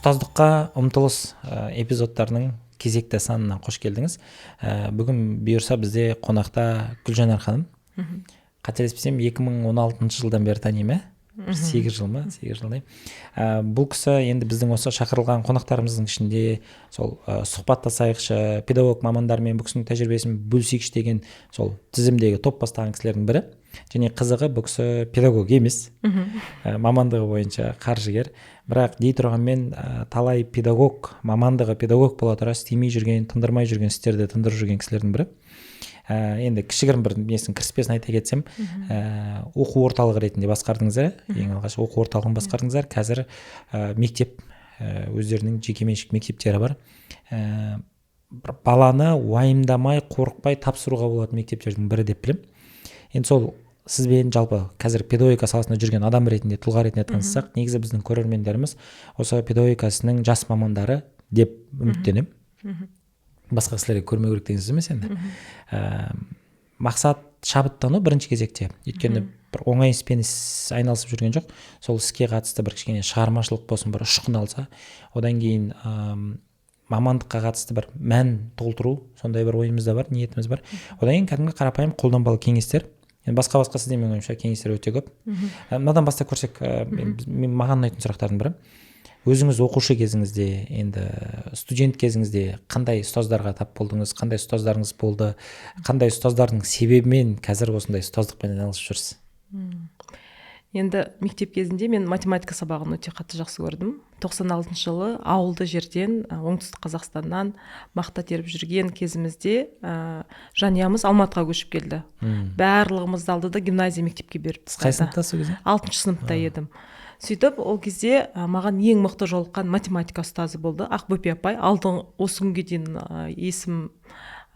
ұстаздыққа ұмтылыс эпизодтарының кезекті санына қош келдіңіз. Бүгін бұйырса бізде қонақта Гүлжанар ханым. Қателеспесем 2016 жылдан бері танимын, 8 жыл ма? 8 жылдай. Бұл кісі енді біздің осы шақырылған қонақтарымыздың ішінде сол сұхбаттасайықшы, педагог мамандармен бұл кісінің тәжірибесін бөлісейікші деген сол тізімдегі топ бастаған кісілердің бірі. Және қызығы бұл кісі педагог емес, мамандығы бойынша қаржыгер. Бірақ дей тұрғанмен талай педагог, мамандығы педагог бола тұра істемей жүрген, тындырмай жүрген істерді тындырып жүрген кісілердің бірі. Енді кішігірім бір несін кіріспесін айта кетсем, оқу орталығы ретінде басқардыңыздар, ең алғаш оқу орталығын басқардыңыздар. Қазір мектеп, өздерінің жекеменшік мектептері бар. Баланы уайымдамай, қорықпай тапсыруға болатын мектептердің бірі деп білем. Енді сол сізбен жалпы қазір педагогика саласында жүрген адам ретінде, тұлға ретінде таныссақ, негізі біздің көрермендеріміз осы педагогикасының жас мамандары деп үміттенемін. Басқа кісілерге көрмеу керек деген сөз емес енді. Мақсат шабыттану бірінші кезекте. Өйткені бір оңай іспен айналысып жүрген жоқ. Сол іске қатысты бір кішкене шығармашылық болсын, бір ұшқын алса, одан кейін мамандыққа қатысты бір мән толтыру, сондай бір ойымызда бар, ниетіміз бар. Одан кейін кәдімгі қарапайым қолданбалы кеңестер. Енді басқа сізде менің ойымша кеңестер өте көп. Мынадан бастап көрсек, маған ұнайтын сұрақтардың бірі. Өзіңіз оқушы кезіңізде, енді студент кезіңізде қандай ұстаздарға тап болдыңыз, қандай ұстаздарыңыз болды, қандай ұстаздардың себебімен қазір осындай ұстаздықпен айналысып жүрсіз? Енді мектеп кезінде мен математика сабағын өте қатты жақсы көрдім. 96 жылы ауылды жерден, оңтүстік Қазақстаннан мақта теріп жүрген кезімізде жанұямыз Алматыға көшіп келді. Барлығымызды алды да гимназия мектепке беріп тастады. Қай сыныпта сол кезде? 6-шы сыныпта едім. Сөйтіп ол кезде маған ең мықты жолыққан математика ұстазы болды, Ақбөпе апай. Алдың осы күнге дейін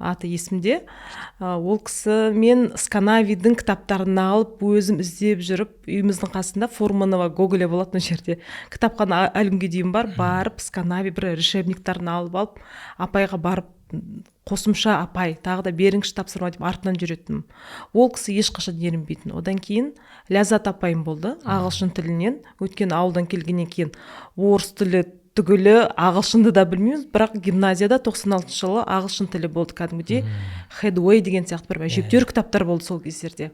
аты есімде. Ол кісі мен Сканавидің кітаптарын алып, өзім іздеп жүріп, үйіміздің қасында Фурманова, Гоголя болатын жерде. Кітапхана әлі күнге дейін барып, Сканави бір решебниктарын алып, апайға барып, қосымша апай, тағы да беріңізші тапсырма деп артынан жүретінмін. Ол кісі ешқашан ерінбейтін. Одан кейін Ләззат апайым болды, ағылшын тілінен. Өткен ауылдан келгеннен кейін орыс тілі түгілі ағылшынды да білмейміз, бірақ гимназияда 96 жылы ағылшын тілі болды кәдімгідей. Хедуэй деген сияқты бір әжептәуір кітаптар болды сол кездерде.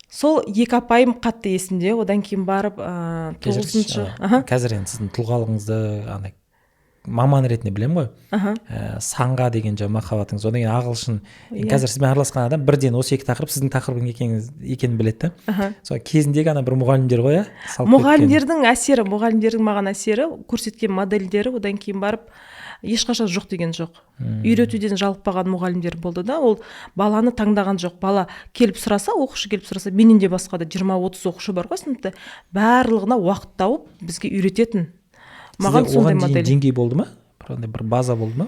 Сол екі апайым қатты есімде. Одан кейін барып 9-шы. Қазір енді сіздің тұлғалығыңызды маман ретінде білем ғой. Санға деген махаббатыңыз, одан кейін ағылшын. Қазір сізбен араласқан адам бірден осы екі тақырып сіздің тақырыбың екенін біледі. Сол кезіндегі бір мұғалімдер ғой, мұғалімдердің әсері, мұғалімдердің маған әсері, көрсеткен модельдері, одан кейін барып ешқашан жоқ деген жоқ. Үйретуден жалықпаған мұғалімдер болды да, ол баланы таңдаған жоқ. Бала келіп сұраса, оқушы келіп сұраса, менен де басқа да 20-30 оқушы бар ғой сыныпта, барлығына уақыт тауып бізге үйрететін. Маған сондай модель. Деңгей болды ма? Бір база болды ма?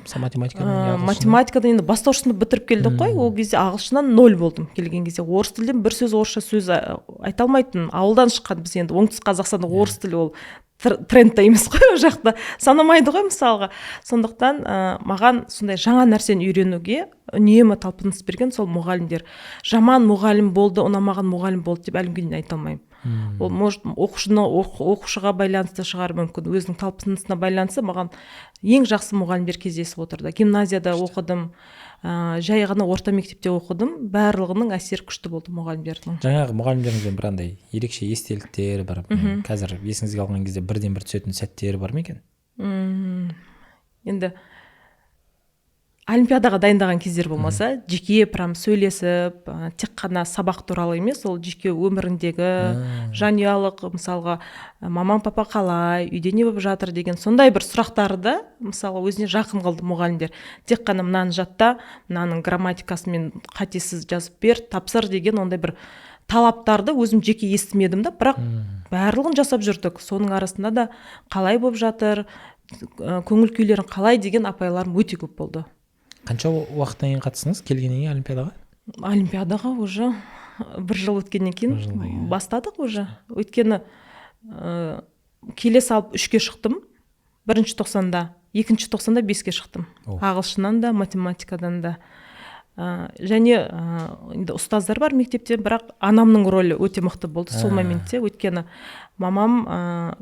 Математикадан енді бастауыш сынып бітіріп келдік қой, ол кезде ағылшыннан 0 болдым келген кезде. Орыс тілден бір сөз орысша сөз айта алмайтын. Ауылдан шыққан біз енді оңтүстік Қазақстанда орыс тілі ол трендте емес қой, ол жақта санамайды ғой мысалға. Сондықтан маған сондай жаңа нәрсені үйренуге үнемі талпыныс берген сол мұғалімдер. Жаман мұғалім болды, ұнамаған мұғалім болды деп әлі күнге дейін айта алмаймын. Ол может оқушыға байланысты шығар мүмкін, өзінің талпынысына байланысты. Маған ең жақсы мұғалімдер кездесіп отырды. Гимназияда оқыдым, жай ғана орта мектепте оқыдым. Барлығының әсері күшті болды мұғалімдердің. Жаңағы мұғалімдеріңізден бір андай ерекше естеліктер бар. Қазір есіңізге алған кезде бірден бір түсетін сәттері бар ма екен? Енді олимпиадаға дайындаған кездер болмаса, жеке прям сөйлесіп, тек қана сабақ туралы емес, ол жеке өміріндегі жанұялық, мысалға, мамам папа қалай, үйде не болып жатыр деген сондай бір сұрақтарды, мысалы, өзіне жақын қалды мұғалімдер. Тек қана мынаны жатта, мынаның грамматикасымен қатесіз жазып бер, тапсыр деген ондай бір талаптарды өзім жеке естімедім да, бірақ барлығын жасап жүрдік. Соның арасында да қалай болып жатыр, көңіл күйлерін қалай деген апайларым өте көп болды. Қанша уақыттан кейін қатысыңыз келгеннен кейін олимпиадаға? Олимпиадаға уже 1 жыл өткеннен кейін бастадық уже. Өйткені келе салып 3-ке шықтым. 1-ші тоқсанда, 2-ші тоқсанда 5-ке шықтым. Ағылшыннан да, математикадан да. Және ұстаздар бар мектепте, бірақ анамның рөлі өте мықты болды сол моментте. Өйткені мамам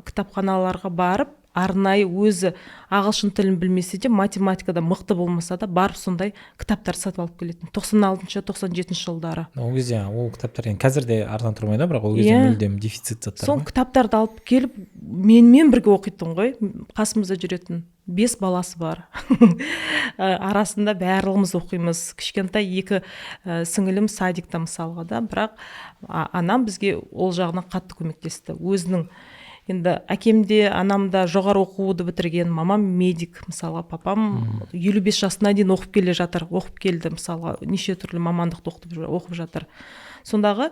кітапханаларға барып, арнайы өзі ағылшын тілін білмесе де математикада мықты болмаса да барып сондай кітаптар сатып алып келетін 96-97 жылдары. Ол кезде ол кітаптар енді қазір де арзан тұрмайды, бірақ ол кезде мүлдем дефицит заттар. Сол кітаптарды алып келіп менімен бірге оқитын ғой, қасымызда жүретін 5 баласы бар. Арасында барлығымыз оқимыз. Кішкентай 2 сіңілім садикта мысалға да, бірақ анам бізге ол жағынан қатты көмектесті. Өзінің енді әкемде, анамда жоғары оқуды бітірген, мамам медик, мысалға папам 55 жасына дейін оқып келе жатыр, оқып келді, мысалға неше түрлі мамандықты оқып жатыр. Сондағы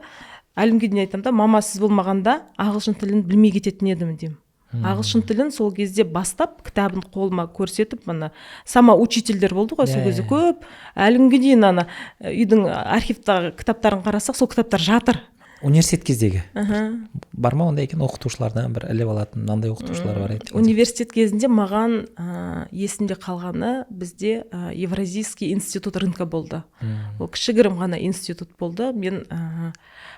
әлімге дейін айтамын да, мама сіз болмағанда ағылшын тілін білмей кететін едім деймін. Ағылшын тілін сол кезде бастап кітабын қолыма көрсетіп, мына сама учительдер болды ғой, сол кезде көп. Әлімге дейін ана үйдің архивтағы кітаптарын қарасақ, сол кітаптар жатыр. Университет кездегі бар ма ондай екен, оқытушылардан бір іліп алатын мынандай оқытушылар бар еді? Университет кезінде маған есімде қалғаны, бізде Евразийский институт рынка болды. Ол кішігірім ғана институт болды. Мен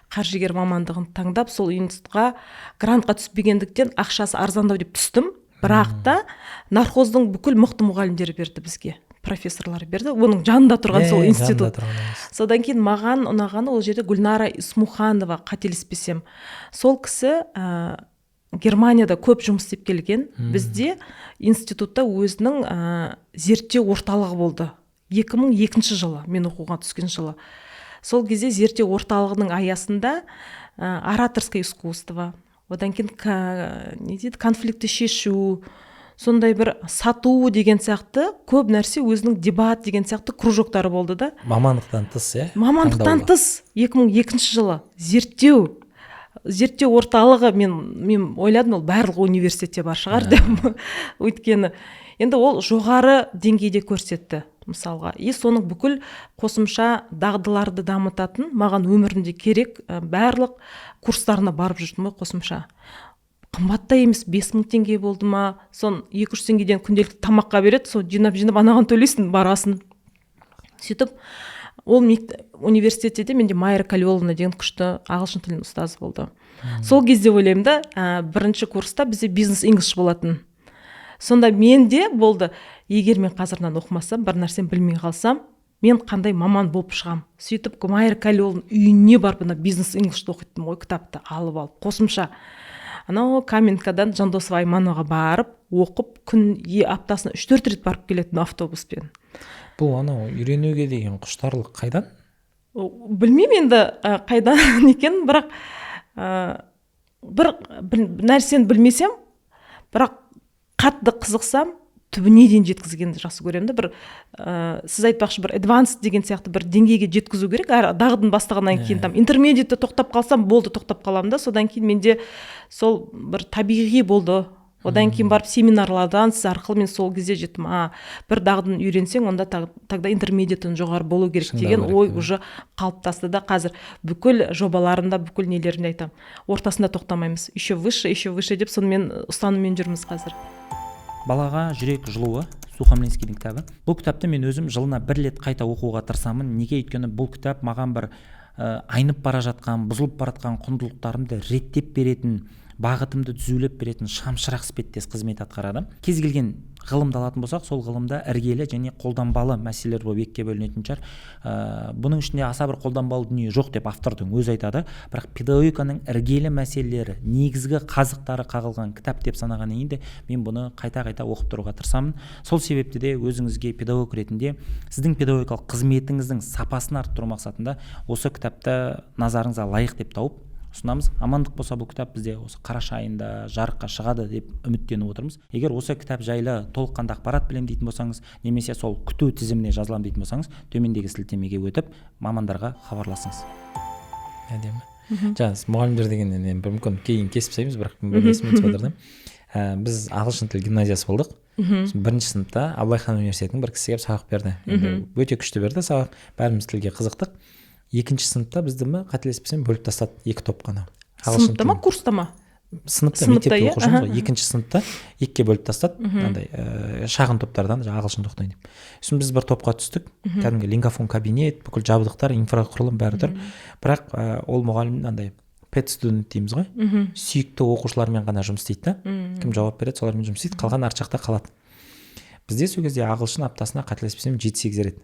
қаржыгер мамандығын таңдап, сол институтқа грантқа түспегендіктен ақшасы арзандау деп түстім. Бірақ та нархоздың бүкіл мықты мұғалімдері берді бізге, профессорлар берді. Оның жанында тұрған сол институт. Содан кейін маған ұнағаны ол жерде Гүлнара Исмуханова, қателеспесем. Сол кісі Германияда көп жұмыс істеп келген. Бізде институтта өзінің зерттеу орталығы болды. 2002 жылы, мен оқуға түскен жылы. Сол кезде зерттеу орталығының аясында ораторское искусство, одан кейін конфликті шешу, сондай бір сату деген сияқты көп нәрсе, өзінің дебат деген сияқты кружоктары болды да. Мамандықтан тыс, Мамандықтан тыс 2002 жылы зерттеу орталығы, мен ойладым, ол барлық университетте бар шығар деп. Өйткені енді ол жоғары деңгейде көрсетті. Мысалға, соның бүкіл қосымша дағдыларды дамытатын, маған өмірімде керек барлық курстарына барып жүрдім ғой, қосымша. Қымбатта емес, 5000 теңге болды ма, сон 200 теңгеден күнделікті тамаққа береді, сол жинап анаған төлейсің, барасын. Сөйтіп, ол университетте менде Майра Калиоловна деген күшті ағылшын тілін ұстазы болды. Сол кезде ойлаймын да, бірінші курста бізде бизнес-инглиш болатын. Сонда менде болды, егер мен қазірнан оқымасам, бір нәрсені білмей қалсам, мен қандай маман болып шығам. Сөйтіп, Майра Калиоловның үйіне барып, бизнес-инглишті оқиттым ғой, кітапты алып алып, қосымша. Анау Каменкадан Жандосова Аймановаға барып, оқып, аптасына 3-4 рет барып келетін автобуспен. Бұл анау үйренуге деген құштарлық қайдан? Білмеймін енді қайдан екен, бірақ бір нәрсені білмесем, бірақ қатты қызықсам, түбіне дейін жеткізгенді жақсы көремін да. Сіз айтпақшы, бір advanced деген сияқты бір деңгейге жеткізу керек. Дағдын бастағаннан кейін там интермедиатта тоқтап қалсам, болды, тоқтап қаламын да. Содан кейін менде сол бір табиғи болды. Одан кейін барып семинарлардан арқылы мен сол кезде жеттім. Бір дағдын үйренсең, онда тогда интермедиаттан жоғары болу керек деген ой уже қалыптасты да. Қазір бүкіл жобаларында, бүкіл нелерінде айтам. Ортасында тоқтамаймыз. Еще выше деп сонымен ұстаныммен жүрміз қазір. Балаға жүрек жылуы, Сухомлинскийдің кітабы. Бұл кітапты мен өзім жылына 1 рет қайта оқуға тырысамын. Неге? Өйткені бұл кітап маған бір айнып бара жатқан, бұзылып бара жатқан құндылықтарымды реттеп беретін, бағытымды түзулеп беретін шамшырақ іспеттес қызмет атқарады. Кез келген ғылымды алатын болсақ, сол ғылымда іргелі және қолданбалы мәселелер болып екіге бөлінетін шығар. Бұның ішінде аса бір қолданбалы дүние жоқ деп автордың өзі айтады, бірақ педагогиканың іргелі мәселелері, негізгі қазықтары қағылған кітап деп санағаннан кейін де мен бұны қайта-қайта оқып тұруға тырысамын. Сол себепті де өзіңізге педагог ретінде сіздің педагогикалық қызметіңіздің сапасын арттыру мақсатында осы кітапты назарыңызға лайық деп тауып ұсынамыз. Амандық болса, бұл кітап бізде осы қараша айында жарыққа шығады деп үміттеніп отырмыз. Егер осы кітап жайлы толыққанды ақпарат білем дейтін болсаңыз, немесе сол күту тізіміне жазылам дейтін болсаңыз, төмендегі сілтемеге өтіп, мамандарға хабарласыңыз. Әдемі. Жаңа мұғалімдер дегеннен мүмкін кейін кесіп тастаймыз, бірақ есіме түсіп отырды. Біз ағылшын тіл гимназиясы болдық. Бірінші сыныпта Абылайхан университетінің бір кісі келіп сабақ берді. Өте күшті берді сабақ. Бәріміз тілге қызықтық. Екінші сыныпта бізді қателеспесем бөліп тастады, 2 топ қана. Сыныпта ма, курста ма? Сыныпта, мектепте оқып жүрміз ғой. Екінші сыныпта 2-ге бөліп тастады. Шағын топтардан ағылшын тоқтайын деп. Сосын біз бір топқа түстік. Кәдімгі лингафон кабинет, бүкіл жабдықтар, инфрақұрылым бәрі тұр. Бірақ ол мұғалім pet student дейміз ғой, сүйікті оқушылармен ғана жұмыс істейді да, кім жауап береді солармен жұмыс істейді, қалған арт жақта қалады. Бізде сол кезде ағылшын аптасына қателеспесем 7-8 рет.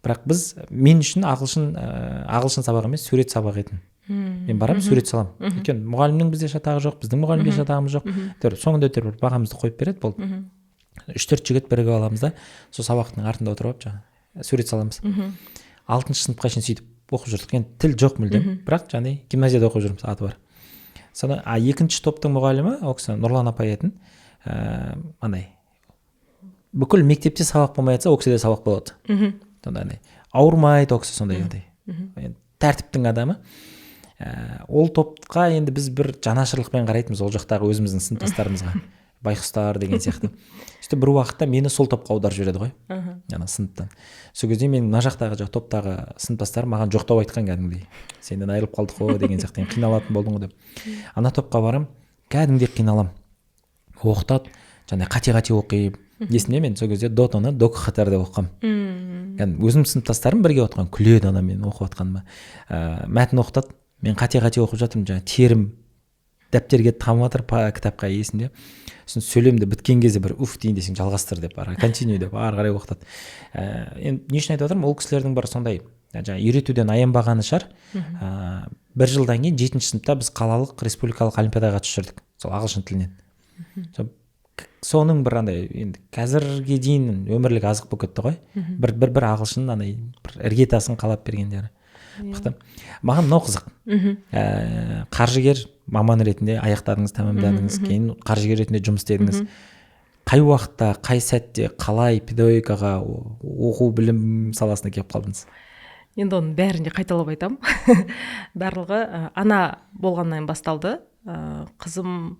Бірақ мен үшін ағылшын сабағы емес, сурет сабағы еді. Мен барамын, сурет саламын. Өйткені мұғалімнің бізде шатағы жоқ, біздің мұғалімге шатағымыз жоқ. Соңында өтер бір бағамызды қойып береді, болды. 3-4 жігіт бірігіп аламыз да, сол сабақтың артында отырып жаңа сурет саламыз. 6-шы сыныпқа шейін сөйтіп оқып жүрдік. Енді тіл жоқ мүлдем, бірақ жаңа гимназияда оқып жүрміз, аты бар. Соны 2-ші топтың мұғалімі, ол кісі Нұрлан апай етін, бүкіл мектепте сабақ болмай жатса, ол кісіде сабақ болады. Сондай ауырмайды, ол кісі сондай тәртіптің адамы. Ол топқа енді біз бір жанашырлықпен қарайтынбыз, ол жақтағы өзіміздің сыныптастарымызға, байқұстар деген сияқты. Сөйтіп бір уақытта мені сол топқа аударып жібереді ғой, ана сыныптан. Сол кезде мен мына жақтағы топтағы сыныптастарым маған жоқтау айтқан кәдімгідей, сенден айырылып қалдық қой деген сияқты, қиналатын болдың ғой деп. Ана топқа барам, кәдімгідей қиналам, оқытады, және қате оқиып. Есімде мен сол кезде дотаны докхатар деп оқығам. Өзім сыныптастарым бірге отырған, күледі ана мен оқып жатқаныма. Мәтін оқытады, мен қате оқып жатырмын, жаңа терім дәптерге тамып жатыр кітапқа, есімде. Сосын сөйлемді біткен кезде бір уф дейін десең жалғастыр деп, континю деп ары қарай оқытады. Енді не үшін айтып отырмын, ол кісілердің бір сондай жаңа үйретуден аянбағаны шығар. Бір жылдан кейін 7-ші сыныпта біз қалалық республикалық олимпиадаға қатысып жүрдік, сол ағылшын тілінен. Соның бір андай енді қазірге дейін өмірлік азық болып кетті ғой. Бір ағылшын андай бір іргетасын қалап бергендері. Маған мынау қызық. Қаржыгер маман ретінде аяқтадыңыз, тәмамдадыңыз, кейін қаржыгер ретінде жұмыс істедіңіз. Қай уақытта, қай сәтте, қалай педагогикаға, оқу білім саласына келіп қалдыңыз? Енді оның бәрін де қайталап айтамын. Барлығы ана болғаннан басталды. Қызым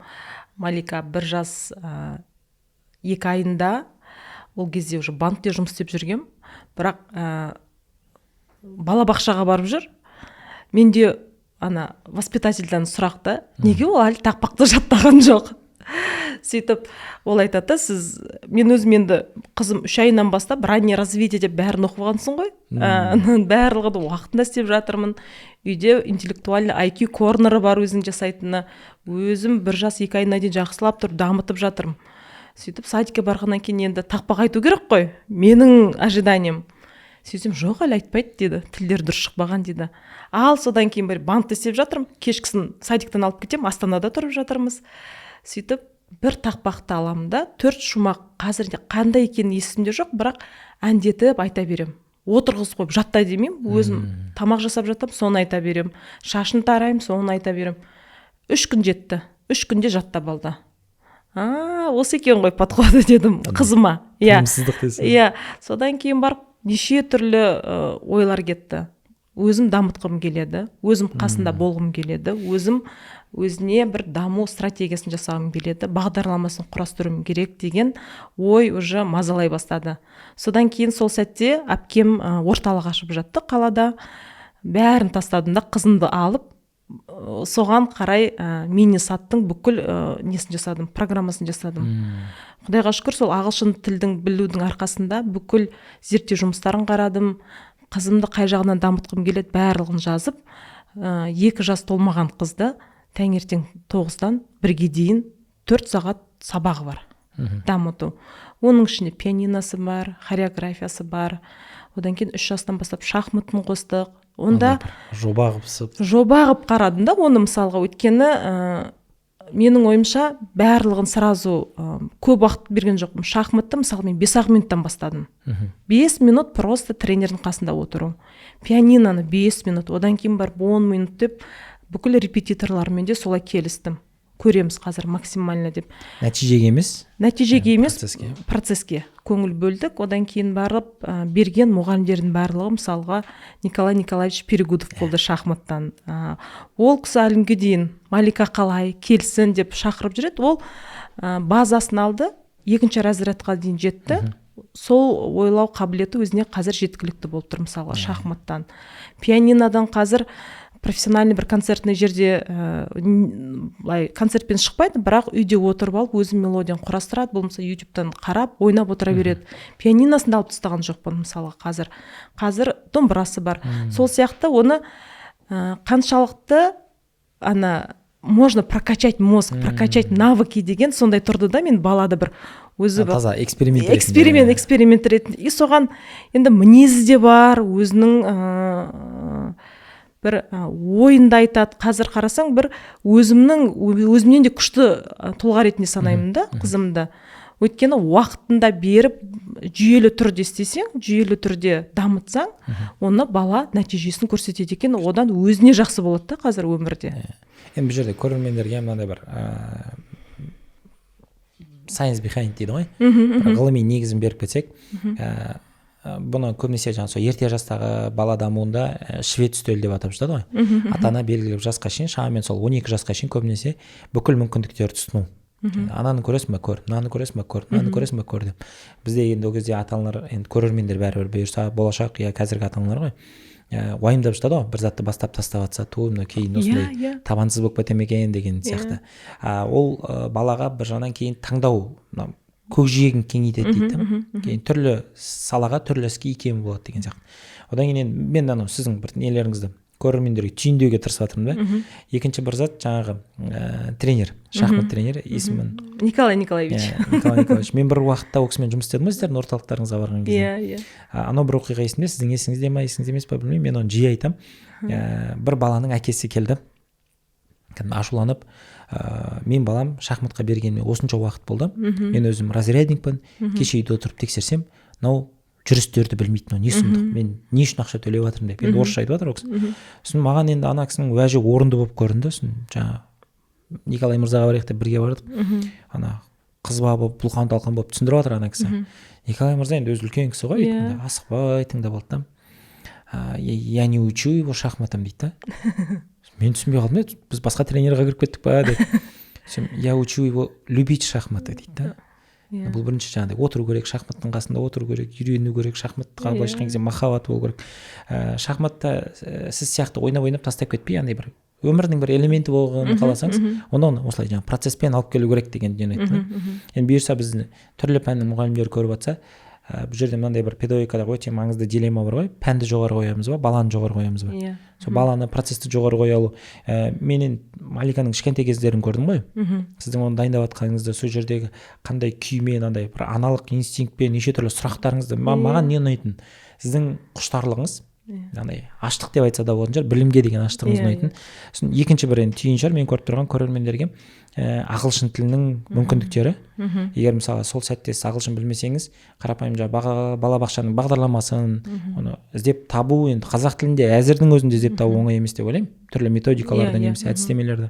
Малика 1 жас 2 айында, ол кезде уже банкте жұмыс істеп жүргем, бірақ балабақшаға барып жүр. Менде ана воспитательдан сұрақты, неге ол әлі тақпақты жаттаған жоқ? Сөйтіп ол айтады, мен өзім енді қызым 3 айынан бастап раннее развитие деп бәрін оқығансың ғой. Барлығы уақытында істеп жатырмын. Үйде интеллектуальный IQ корнері бар өзің жасайтыны. Өзім 1 жас 2 айына дейін жақсылап тұрып дамытып жатырмын. Сөйтіп садикке барғаннан кейін енді тақпақ айту керек қой, менің ожиданием. Сөйтсем, жоқ, әлі айтпайды деді, тілдер дұрыс шықпаған дейді. Ал содан кейін бір банкта істеп жатырмын, кешкісін садиктен алып кетем, Астанада тұрып жатырмыз. Сөйтіп бір тақпақты аламын да, 4 шумақ, қазірде қандай екені есімде жоқ, бірақ әндетіп айта берем. Отырғыз қойып жаттай демеймін, өзім тамақ жасап жатам, соны айта берем. Шашын тарайым, соны айта берем. 3 күн жетті. 3 күнде жаттап алды. Осы екен ғой подходы дедім қызыма. Иә. Содан кейін барып неше түрлі ойлар кетті. Өзім дамытқым келеді, өзім қасында болғым келеді, өзіне бір даму стратегиясын жасағым келеді, бағдарламасын құрастыруым керек деген ой уже мазалай бастады. Содан кейін сол сәтте әпкем орталық ашып жатты қалада. Бәрін тастадым да, қызымды алып, соған қарай мини саттың бүкіл несін жасадым, программасын жасадым. Құдайға шүкір, сол ағылшын тілдің білудің арқасында бүкіл зерттеу жұмыстарын қарадым. Қызымды қай жағынан дамытқым келеді, барлығын жазып, 2 жас толмаған қызды таңертең 9-дан 1-ге дейін 4 сағат сабағы бар, дамыту. Оның ішінде пианиносы бар, хореографиясы бар. Одан кейін 3 жастан бастап шахматын қостық. Онда жоба қылып қарадым да, оны мысалға, өйткені менің ойымша барлығын сразу көп уақыт берген жоқпын. Шахматты мысалы мен 5 минуттан бастадым. 5 минут просто тренердің қасында отыру. Пианиноны 5 минут, одан кейін бар 10 минут деп бүкіл репетиторлармен де солай келістім. Көреміз қазір максимально деп. Нәтижеге емес, процеске көңіл бөлдік. Одан кейін барып берген мұғалімдердің барлығы, мысалға Николай Николаевич Перегудов болды шахматтан. Ол кісі әлімге дейін Малика қалай келсін деп шақырып жүреді. Ол базасын алды, 2-ші разрядқа дейін жетті. Сол ойлау қабілеті өзіне қазір жеткілікті болып тұр, мысалға шахматтан. Пианинодан қазір профессиональный бір концертный жерде концертпен шықпайды, бірақ үйде отырып алып өзім мелодияны құрастырады, болмаса ютубтан қарап ойнап отыра береді. Пианиносын алып тастаған жоқпын, мысалы қазір домбырасы бар. Сол сияқты оны қаншалықты ана можно прокачать мозг, прокачать навыки деген сондай тұрды да, мен балада бір өзі бір таза эксперимент ретінде и соған енді мінезі де бар, өзінің бір ойында айтады. Қазір қарасаң бір өзімнен де күшті тұлға ретінде санаймын да қызымды. Өйткені уақытында беріп жүйелі түрде істесең, жүйелі түрде дамытсаң, оны бала нәтижесін көрсетеді екен, одан өзіне жақсы болады да қазір өмірде. Енді бұл жерде көрермендерге мынандай бір science behind дейді ғой, ғылыми негізін беріп кетсек, бұны көбінесе жаңа сол ерте жастағы бала дамуында швед үстелі деп атап жатады ғой. Ата-ана белгілі бір жасқа шейін, шамамен сол 12 жасқа шейін көбінесе бүкіл мүмкіндіктерді ұсыну. Ананы көресің бе, көр, мынаны көресің бе, көр, мынаны көресің бе, көр деп. Бізде енді ол кезде ата-аналар, енді көрермендер бәрібір бұйырса, болашақ я қазіргі ата-аналар ғой, уайымдап жатады ғой, бір затты бастап тастап жатса, мына кейін осындай табансыз болып кете ме екен деген сияқты. Ол балаға бір жағынан кейін таңдау, көкжиегін кеңейтеді дейді. Кейін түрлі салаға түрлі іске икемі болады деген сияқты. Одан кейін мен сіздің бір нелеріңізді көрермендерге түйіндеуге тырысып жатырмын да. Екінші бір зат жаңағы тренер, шахмат тренері, есімін Николай Николаевич. Николай Николаевич. Мен бір уақытта ол кісімен жұмыс істедім ғой, сіздердің орталықтарыңызға барған кезде. Анау бір оқиға есімде, сіздің есіңізде ме, есіңізде емес пе білмеймін, мен оны жиі айтамын. Бір баланың әкесі келді, ашуланып, мен балам шахматқа бергеніме осынша уақыт болды, мен өзім разрядникпін, кеше үйде отырып тексерсем, мынау жүрістерді білмейтін, не сұмдық, мен не үшін ақша төлеп жатырмын деп, енді орысша айтып жатыр ол кісі. Сосын маған енді ана кісінің уәжі орынды болып көрінді. Сосын жаңа Николай мырзаға барайық деп бірге бардық. Ана қызба болып, бұлқан-талқан болып түсіндіріп жатыр ана кісі. Николай мырза енді өзі үлкен кісі ғой, асықпай тыңдап алды да. Я не учу его шахматам дейді да. Мен түсінбей қалдым, біз басқа тренерға кіріп кеттік па деп. Я учу его любить шахматы дейді да. Бұл бірінші жаңағыдай отыру керек, шахматтың қасында отыру керек, үйрену керек, шахматқа былайша айтқан кезде махаббат болу керек. Шахматта сіз сияқты ойнап тастап кетпей, андай бір өмірдің бір элементі болғанын қаласаңыз, оны осылай жаңағы процеспен алып келу керек деген дүниені айтты. Енді бұйырса бізді түрлі пәннің мұғалімдері көріп жатса, бұл жерде мынандай бір педагогикада өте маңызды дилемма бар ғой, пәнді жоғары қоямыз ба, баланы жоғары қоямыз ба. Сол баланы, процесті жоғары қоя алу. Менен Маликаның кішкентай кездерін көрдім ғой. Сіздің оны дайындап жатқаныңызда сол жердегі қандай күймен, андай бір аналық инстинктпен неше түрлі сұрақтарыңызды, маған не ұнайтын? Сіздің құштарлығыңыз, андай аштық деп айтса да болатын шығар, білімге деген аштығыңыз ұнайтын. Сосын екінші бір енді түйін шығар, мен көріп тұрған көрермендерге ағылшын тілінің мүмкіндіктері. Егер мысалы сол сәтте сіз ағылшын білмесеңіз, қарапайым жаңағы балабақшаның бағдарламасын оны іздеп табу, енді қазақ тілінде әзірдің өзінде іздеп табу оңай емес деп ойлаймын. Түрлі методикаларды немесе әдістемелерді.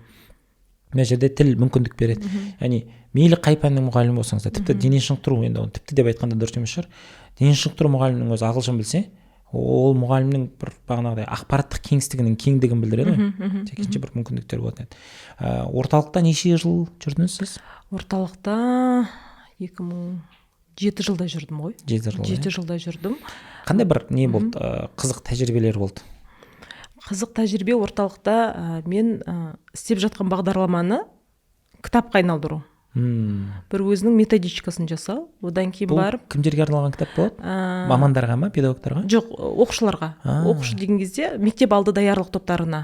Мына жерде тіл мүмкіндік береді. Яғни мейлі қай пәннің мұғалімі болсаңыз да, тіпті дене шынықтыру, енді оны тіпті деп айтқанда дұрыс емес шығар. Дене шынықтыру мұғалімінің өзі ағылшын білсе, ол мұғалімнің бір бағанағыдай ақпараттық кеңістігінің кеңдігін білдіреді ғой. Екінші бір мүмкіндіктер болатын еді. Орталықта неше жыл жүрдіңіз сіз? Орталықта 2007 жылда жүрдім ғой. 7 жылда жүрдім. Қандай бір не болды, қызық тәжірибелер болды? Қызық тәжірибе орталықта мен істеп жатқан бағдарламаны кітапқа айналдыру. Бір өзінің методичкасын жасау, одан кейін барып. Бұл кімдерге арналған кітап болады? Мамандарға ма, педагогтарға? Жоқ, оқушыларға. Оқушы деген кезде мектеп алды даярлық топтарына.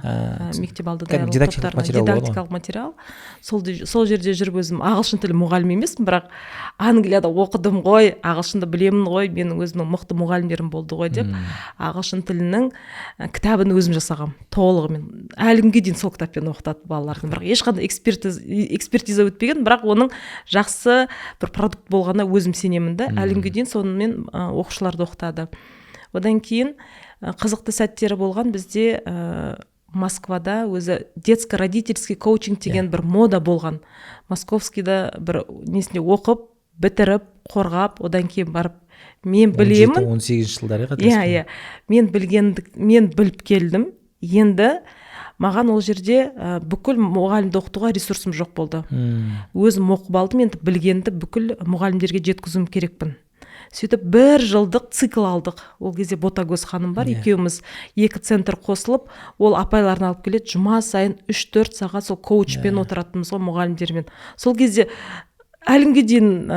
Дидактикалық материал. Сол жерде жүріп өзім ағылшын тілі мұғалім емеспін, бірақ Англияда оқыдым ғой, ағылшынды білемін ғой, менің өзімнің мықты мұғалімдерім болды ғой деп, ағылшын тілінің кітабын өзім жасағам, толығымен. Әлі күнге дейін сол кітаппен оқытады балалардың. Бірақ ешқандай экспертиза өтпеген, бірақ оның жақсы бір продукт болғанына өзім сенемін да. Әлі күнге дейін сонымен оқушыларды оқытады. Одан кейін қызықты сәттері болған бізде Москвада өзі детско-родительский коучинг деген бір мода болған. Московскийда бір несінде оқып, бітіріп, қорғап, одан кейін барып мен білемін. 17-18 жылдары қатысты. Мен біліп келдім. Енді маған ол жерде бүкіл мұғалімді оқытуға ресурсым жоқ болды. Өзім оқып алдым, енді білгенді бүкіл мұғалімдерге жеткізуім керекпін. Сөйтіп 1 жылдық цикл алдық. Ол кезде Ботагөз ханым бар, екеуміз 2 центр қосылып, ол апайларын алып келеді, жұма сайын 3-4 сағат сол коучпен отыратынымыз ғой, мұғалімдермен. Сол кезде әлі күнге дейін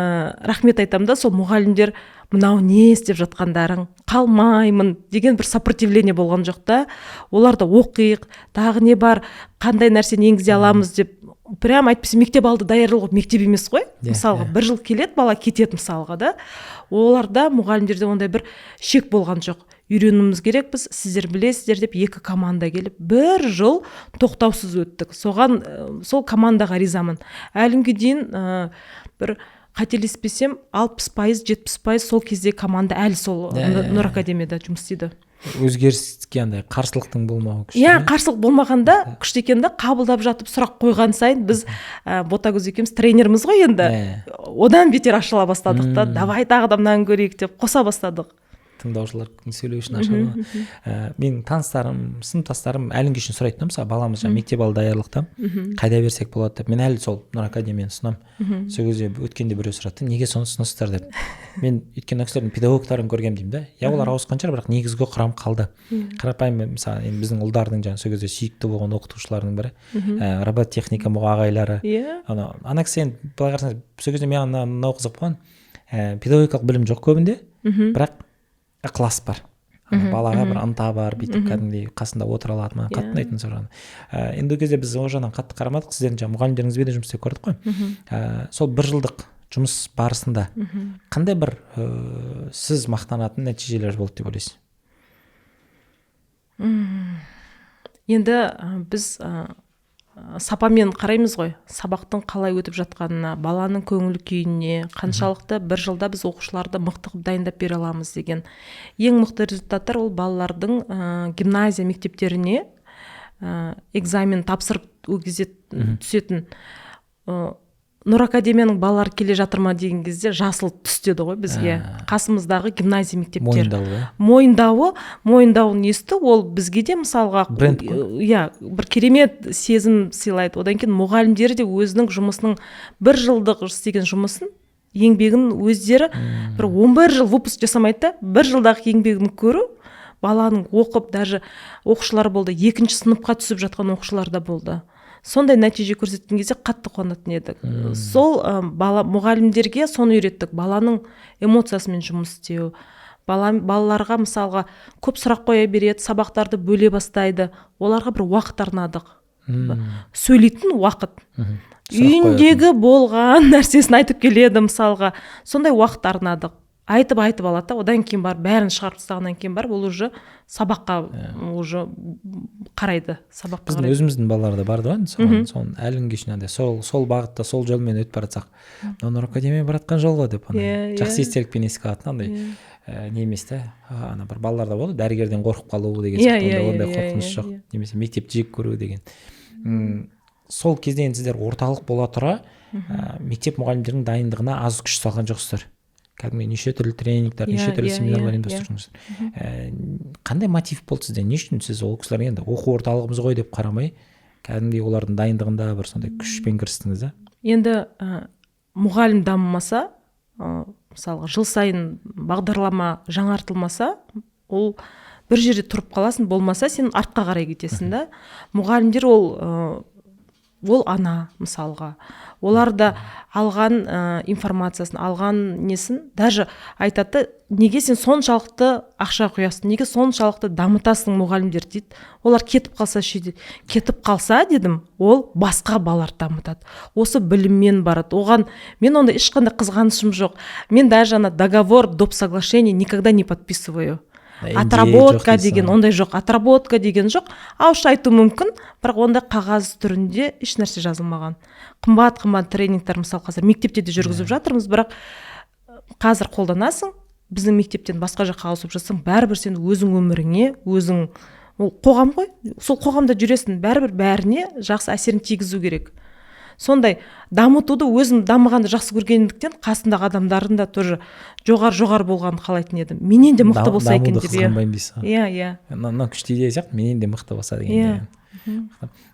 рахмет айтамын да, сол мұғалімдер мынау не істеп жатқандарың, қалмаймын деген бір сопротивление болған жоқ та. Оларда оқиық, тағы не бар, қандай нәрсені енгізе аламыз деп, прям әйтпесе мектеп алды даярлау мектеп емес қой. Мысалға, бір жыл келеді, бала кетеді мысалға да. Оларда мұғалімдерде ондай бір шек болған жоқ. Үйренуіміз керек, біз сіздер білесіздер деп 2 команда келіп, бір жыл тоқтаусыз өттік. Сол командаға ризамын. Әлі дейін бір қателеспесем 60%, 70% сол кезде команда әлі сол Нұр Академияда жұмыс істейді. Өзгеріске андай қарсылықтың болмауы күшті. Иә, қарсылық болмағанда күшті екен да, қабылдап жатып сұрақ қойған сайын біз Ботагөз екеуміз тренеріміз ғой енді. Одан бетер ашыла бастадық та, давай тағы да мынаны көрейік деп қоса бастадық. Тыңдаушылар сөйлеу үшін ашылды. Менің таныстарым, сыныптастарым әлі үшін сұрайды, мысалы баламыз мектеп алды даярлықта қайда берсек болады деп. Мен әлі сол Нұр Академияны ұсынамын. Сол кезде өткенде біреу сұрады, неге соны ұсынасыздар деп. Мен өйткені кісілердің педагогтарын көргем деймін да. Я олар ауысқан шығар, бірақ негізгі құрам қалды. Қарапайым мысалы біздің ұлдардың сол кезде сүйікті болған оқытушыларының бірі робототехника ағайлары. Ана кісі енді былай қарасаңыз, сол кезде мен мынау қызық болған. Педагогикалық білім жоқ көбінде, бірақ ықылас бар. Балаға бір ынта бар, бүйтіп кәдімгідей қасында отыра алады ма, қатты ұнайтын сол жағынан. Енді ол кезде біз ол жағынан қатты қарамадық, сіздердің мұғалімдеріңізбен де жұмыс істеп көрдік қой. Сол 1 жылдық жұмыс барысында қандай бір сіз мақтанатын нәтижелер болды деп ойлайсыз? Енді біз сапамен қараймыз ғой, сабақтың қалай өтіп жатқанына, баланың көңіл күйіне, қаншалықты 1 жылда біз оқушыларды мықты қылып дайындап бере аламыз деген. Ең мықты результаттар ол балалардың гимназия мектептеріне экзамен тапсырып ол кезде түсетін. Нұр Академияның балалары келе жатыр ма деген кезде жасыл түстеді ғой бізге. Қасымыздағы гимназия мектептер. Мойындауын есту, ол бізге де мысалға бір керемет сезім сыйлайды. Одан кейін мұғалімдері де өзінің жұмысының 1 жылдық істеген жұмысын, еңбегін өздері бір 11 жыл выпуск жасамайды да, 1 жылдағы еңбегін көру, баланың оқып, даже оқушылар болды, 2-ші сыныпқа түсіп жатқан оқушылар да болды. Сондай нәтиже көрсеткен кезде қатты қуанатын едік. Сол мұғалімдерге соны үйреттік. Баланың эмоциясымен жұмыс істеу. Балаларға мысалға көп сұрақ қоя береді, сабақтарды бөле бастайды. Оларға бір уақыт арнадық. Сөйлейтін уақыт. Үйіндегі болған нәрсесін айтып келеді мысалға. Сондай уақыт арнадық. Айтып алады, одан кейін бар, бәрін шығарып тастағаннан кейін бар, ол уже сабаққа уже қарайды, сабаққа қарайды. Біздің өзіміздің балаларда бар да, соны әлі күнге шейін сол бағытта, сол жолмен өтіп бара жатсақ, Нұр Академия баратқан жол ғой деп, жақсы естелікпен еске алатын, андай не емес та, ана бір балаларда болды, дәрігерден қорқып қалу деген сияқты, ондай қорқыныш жоқ, немесе мектепті жек көру деген. Сол кезде сіздер орталық бола тұра, мектеп мұғалімдерінің дайындығына аз күш салған жоқсыздар. Кәдімгі неше түрлі тренингтер, неше түрлі семинарлар ұйымдастырдыңыз. Қандай мотив болды сізде? Не үшін сіз ол кісілерге енді оқу орталығымыз ғой деп қарамай, кәдімгі олардың дайындығында бір сондай күшпен кірістіңіз да? Енді мұғалім дамымаса, мысалға жыл сайын бағдарлама жаңартылмаса, ол бір жерде тұрып қаласың, болмаса сен артқа қарай кетесің да. Мұғалімдер ол ана мысалға. Олар да алған информациясын, алған несін, даже айтады, неге сен соншалықты ақша құясың, неге соншалықты дамытасың мұғалімдер дейді. Олар кетіп қалса дейді. Кетіп қалса дедім, ол басқа балалар дамытады. Осы біліммен барады. Оған мен онда ешқандай қызғанышым жоқ. Мен даже договор доп соглашение никогда не подписываю. Отработка деген ондай жоқ, отработка деген жоқ. Ауызша айту мүмкін, бірақ онда қағаз түрінде еш нәрсе жазылмаған. Қымбат тренингтер мысалы қазір мектепте де жүргізіп жатырмыз, бірақ қазір қолданасың, біздің мектептен басқа жаққа ауысып жатсаң, бәрібір сен өзің өміріңе, өзің ол қоғам ғой, сол қоғамда жүресің, бәрібір бәріне жақсы әсерін тигізу керек. Сондай дамытуды өзім дамығанды жақсы көргендіктен қасындағы адамдардың да тоже жоғары болғанын қалайтын едім. Менен де мықты болса екен деп. Қызғанбаймын дейсіз. Иә. Мына күшті идея сияқты, менен де мықты болса деген.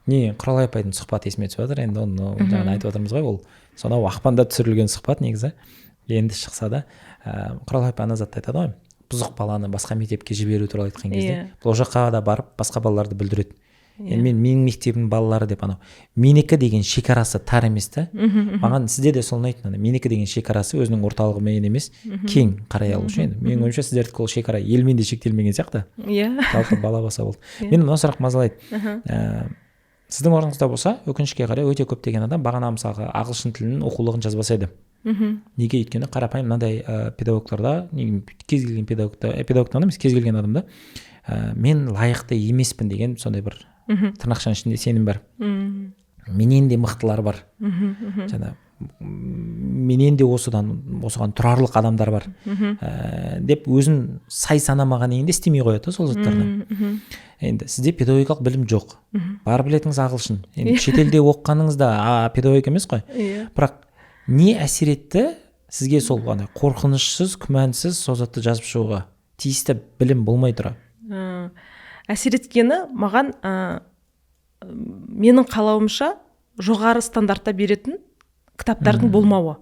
Не, Құралай апайдың сұхбаты есіме түсіп жатыр. Енді оны жаңа айтып отырмыз ғой, ол сонау ақпанда түсірілген сұхбат негізі. Енді шықса да, Құралай апай ана затты айтады ғой, бұзық баланы басқа мектепке жіберу туралы айтқан кезде, бұл жаққа да барып басқа балаларды бүлдіреді. енді менің мектебімнің балалары деп анау менікі деген шекарасы тар емес та. Маған сізде де сол ұнайды, менікі деген шекарасы өзінің орталығымен емес, кең қарай алу үшін. Енді менің ойымша сіздердікі ол шекара елмен де шектелмеген сияқты. Иә. Жалпы бала баса болды. Мені мына сұрақ мазалайды. Сіздің орныңызда болса, өкінішке қарай өте көптеген адам бағана мысалға ағылшын тілінің оқулығын жазбаса еді. Неге? Өйткені қарапайым мынандай педагогтарда, кез келген педагогтар емес, кез келген адамда мен лайықты емеспін деген сондай бір тырнақшаның ішінде сенім бар. Менен де мықтылар бар. Жаңа менен де осыған тұрарлық адамдар бар. Деп өзін сай санамаған енді істемей қояды сол заттардан. Енді сізде педагогикалық білім жоқ. Бар білетіңіз ағылшын. Енді шетелде оқығаныңыз да педагогика емес қой. Бірақ не әсер етті сізге сол қорқынышсыз, күмәнсіз сол затты жазып шығуға? Тиісті білім болмай тұра. Әсер еткені маған менің қалауымша жоғары стандартта беретін кітаптардың болмауы.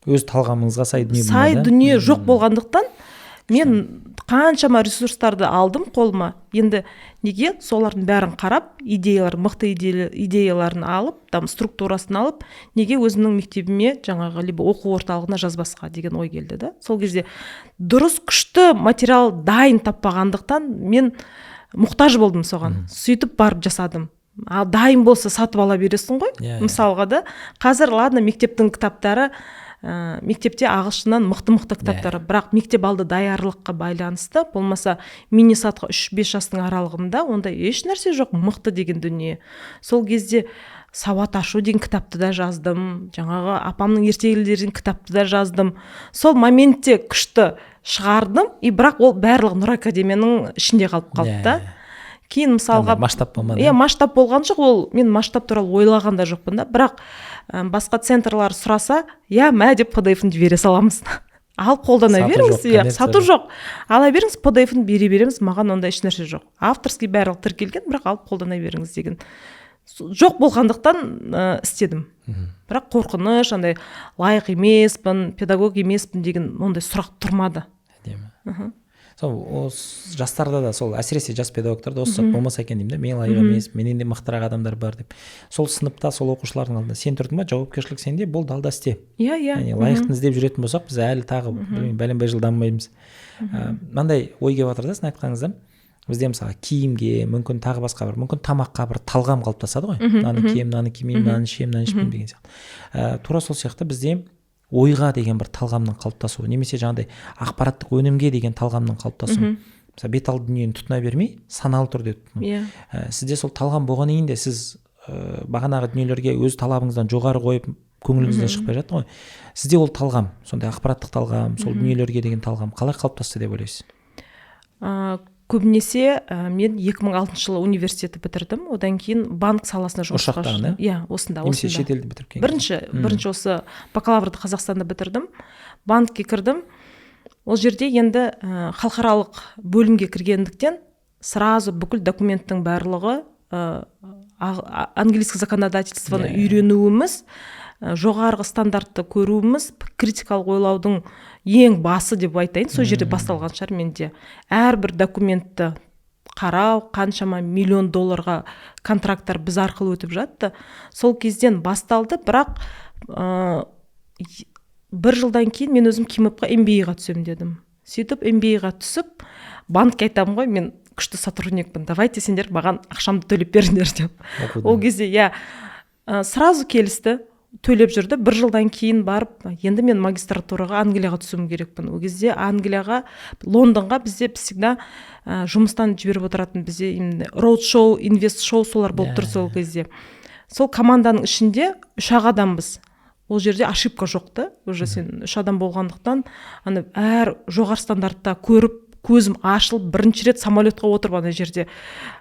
Өз талғамыңызға сай дүние болмады. Сай дүние жоқ болғандықтан мен қаншама ресурстарды алдым қолыма. Енді неге солардың бәрін қарап, мықты идеяларын алып, структурасын алып, неге өзімнің мектебіме жаңағы либо оқу орталығына жазбасқа деген ой келді да. Сол кезде дұрыс күшті материал дайын таппағандықтан мен мұқтаж болдым соған. Сөйтіп барып жасадым. Ал дайын болса сатып ала бересің ғой. Мысалға да қазір ладно мектептің кітаптары мектепте ағылшыннан мықты кітаптары, бірақ мектеп алды даярлыққа байланысты болмаса мини сатқа 3-5 жастың аралығында онда еш нәрсе жоқ, мықты деген дүние. Сол кезде сауат ашу деген кітапты да жаздым, жаңағы апамның ертегілерін кітапты да жаздым. Сол моментте күшті шығардым, бірақ ол барлығы Нұр Академияның ішінде қалды да. Кейін мысалға масштаб болмады. Масштаб болған жоқ, ол мен масштаб туралы ойлаған да жоқпын да, бірақ басқа центрлар сұраса, мә деп PDF-ін бере саламыз. Ал қолдана беріңіз, сату жоқ. Ала беріңіз, PDF-ін бере береміз, маған онда еш нәрсе жоқ. Авторский барлық тіркелген, бірақ алып қолдана беріңіз деген. Жоқ болғандықтан істедім. Бірақ қорқыныш, лайық емеспін, педагог емеспін деген ондай сұрақ тұрмады. Сол жастарда да сол әсіресе жас педагогтарда осы болмаса екен деймін да, мен лайық емес, менен де мықтырақ адамдар бар деп. Сол сыныпта, сол оқушылардың алдында сен тұрдың ба, жауапкершілік сенде, болды, алда істе. Лайықты іздеп жүретін болсақ, біз әлі тағы бәленбай жыл дамымаймыз. Мынандай ой келіп жатыр да сіздің айтқаныңызда, бізде мысалы киімге, мүмкін тағы басқа бір, мүмкін тамаққа бір талғам қалыптасады ғой. Мынаны киемін, мынаны кимеймін, мынаны ішемін, мынаны ішпеймін деген сияқты. Тура сол сияқты бізде ойға деген бір талғамның қалыптасуы, немесе жаңағыдай ақпараттық өнімге деген талғамның қалыптасуы. Мысалы бет алды дүниені тұтына бермей, саналы түрде тұтыну. Сізде сол талғам болған кейін де сіз бағанағы дүниелерге өз талабыңыздан жоғары қойып, көңіліңізден шықпай жатты ғой. Сізде ол талғам, сондай ақпараттық талғам, сол дүниелерге деген талғам қалай қалыптасты деп ойлайсыз? Көбінесе мен 2006 жылы университетті бітірдім, одан кейін банк саласына жұмысқа шықтым. Осында. Немесе шетелде бітіріп бірінші осы бакалаврды Қазақстанда бітірдім, банкке кірдім. Ол жерде енді халықаралық бөлімге кіргендіктен сразу бүкіл документтің барлығы английский законодательствоны үйренуіміз, жоғарғы стандартты көруіміз, критикалық ойлаудың ең басы деп айтайын, сол жерде басталған шығар менде. Әрбір документті қарау, қаншама $1 миллион контракттар біз арқылы өтіп жатты. Сол кезден басталды, бірақ бір жылдан кейін мен өзім Кимэп-қа MBA-ға түсем дедім. Сөйтіп MBA-ға түсіп, банкке айтамын ғой, мен күшті сотрудникпін, давайте сендер маған ақшамды төлеп беріңдер деп. Ол кезде сразу келісті, төлеп жүрді. Бір жылдан кейін барып, енді мен магистратураға Англияға түсуім керекпін. Ол кезде Англияға, Лондонға бізде всегда жұмыстан жіберіп отыратын, бізде роуд-шоу, инвест-шоу солар болып тұр сол кезде. Сол команданың ішінде 3 адамбыз. Ол жерде ошибка жоқты. Уже сен 3 адам болғандықтан, әр жоғары стандартта көріп, көзім ашылып, бірінші рет самолетқа отырып ана жерде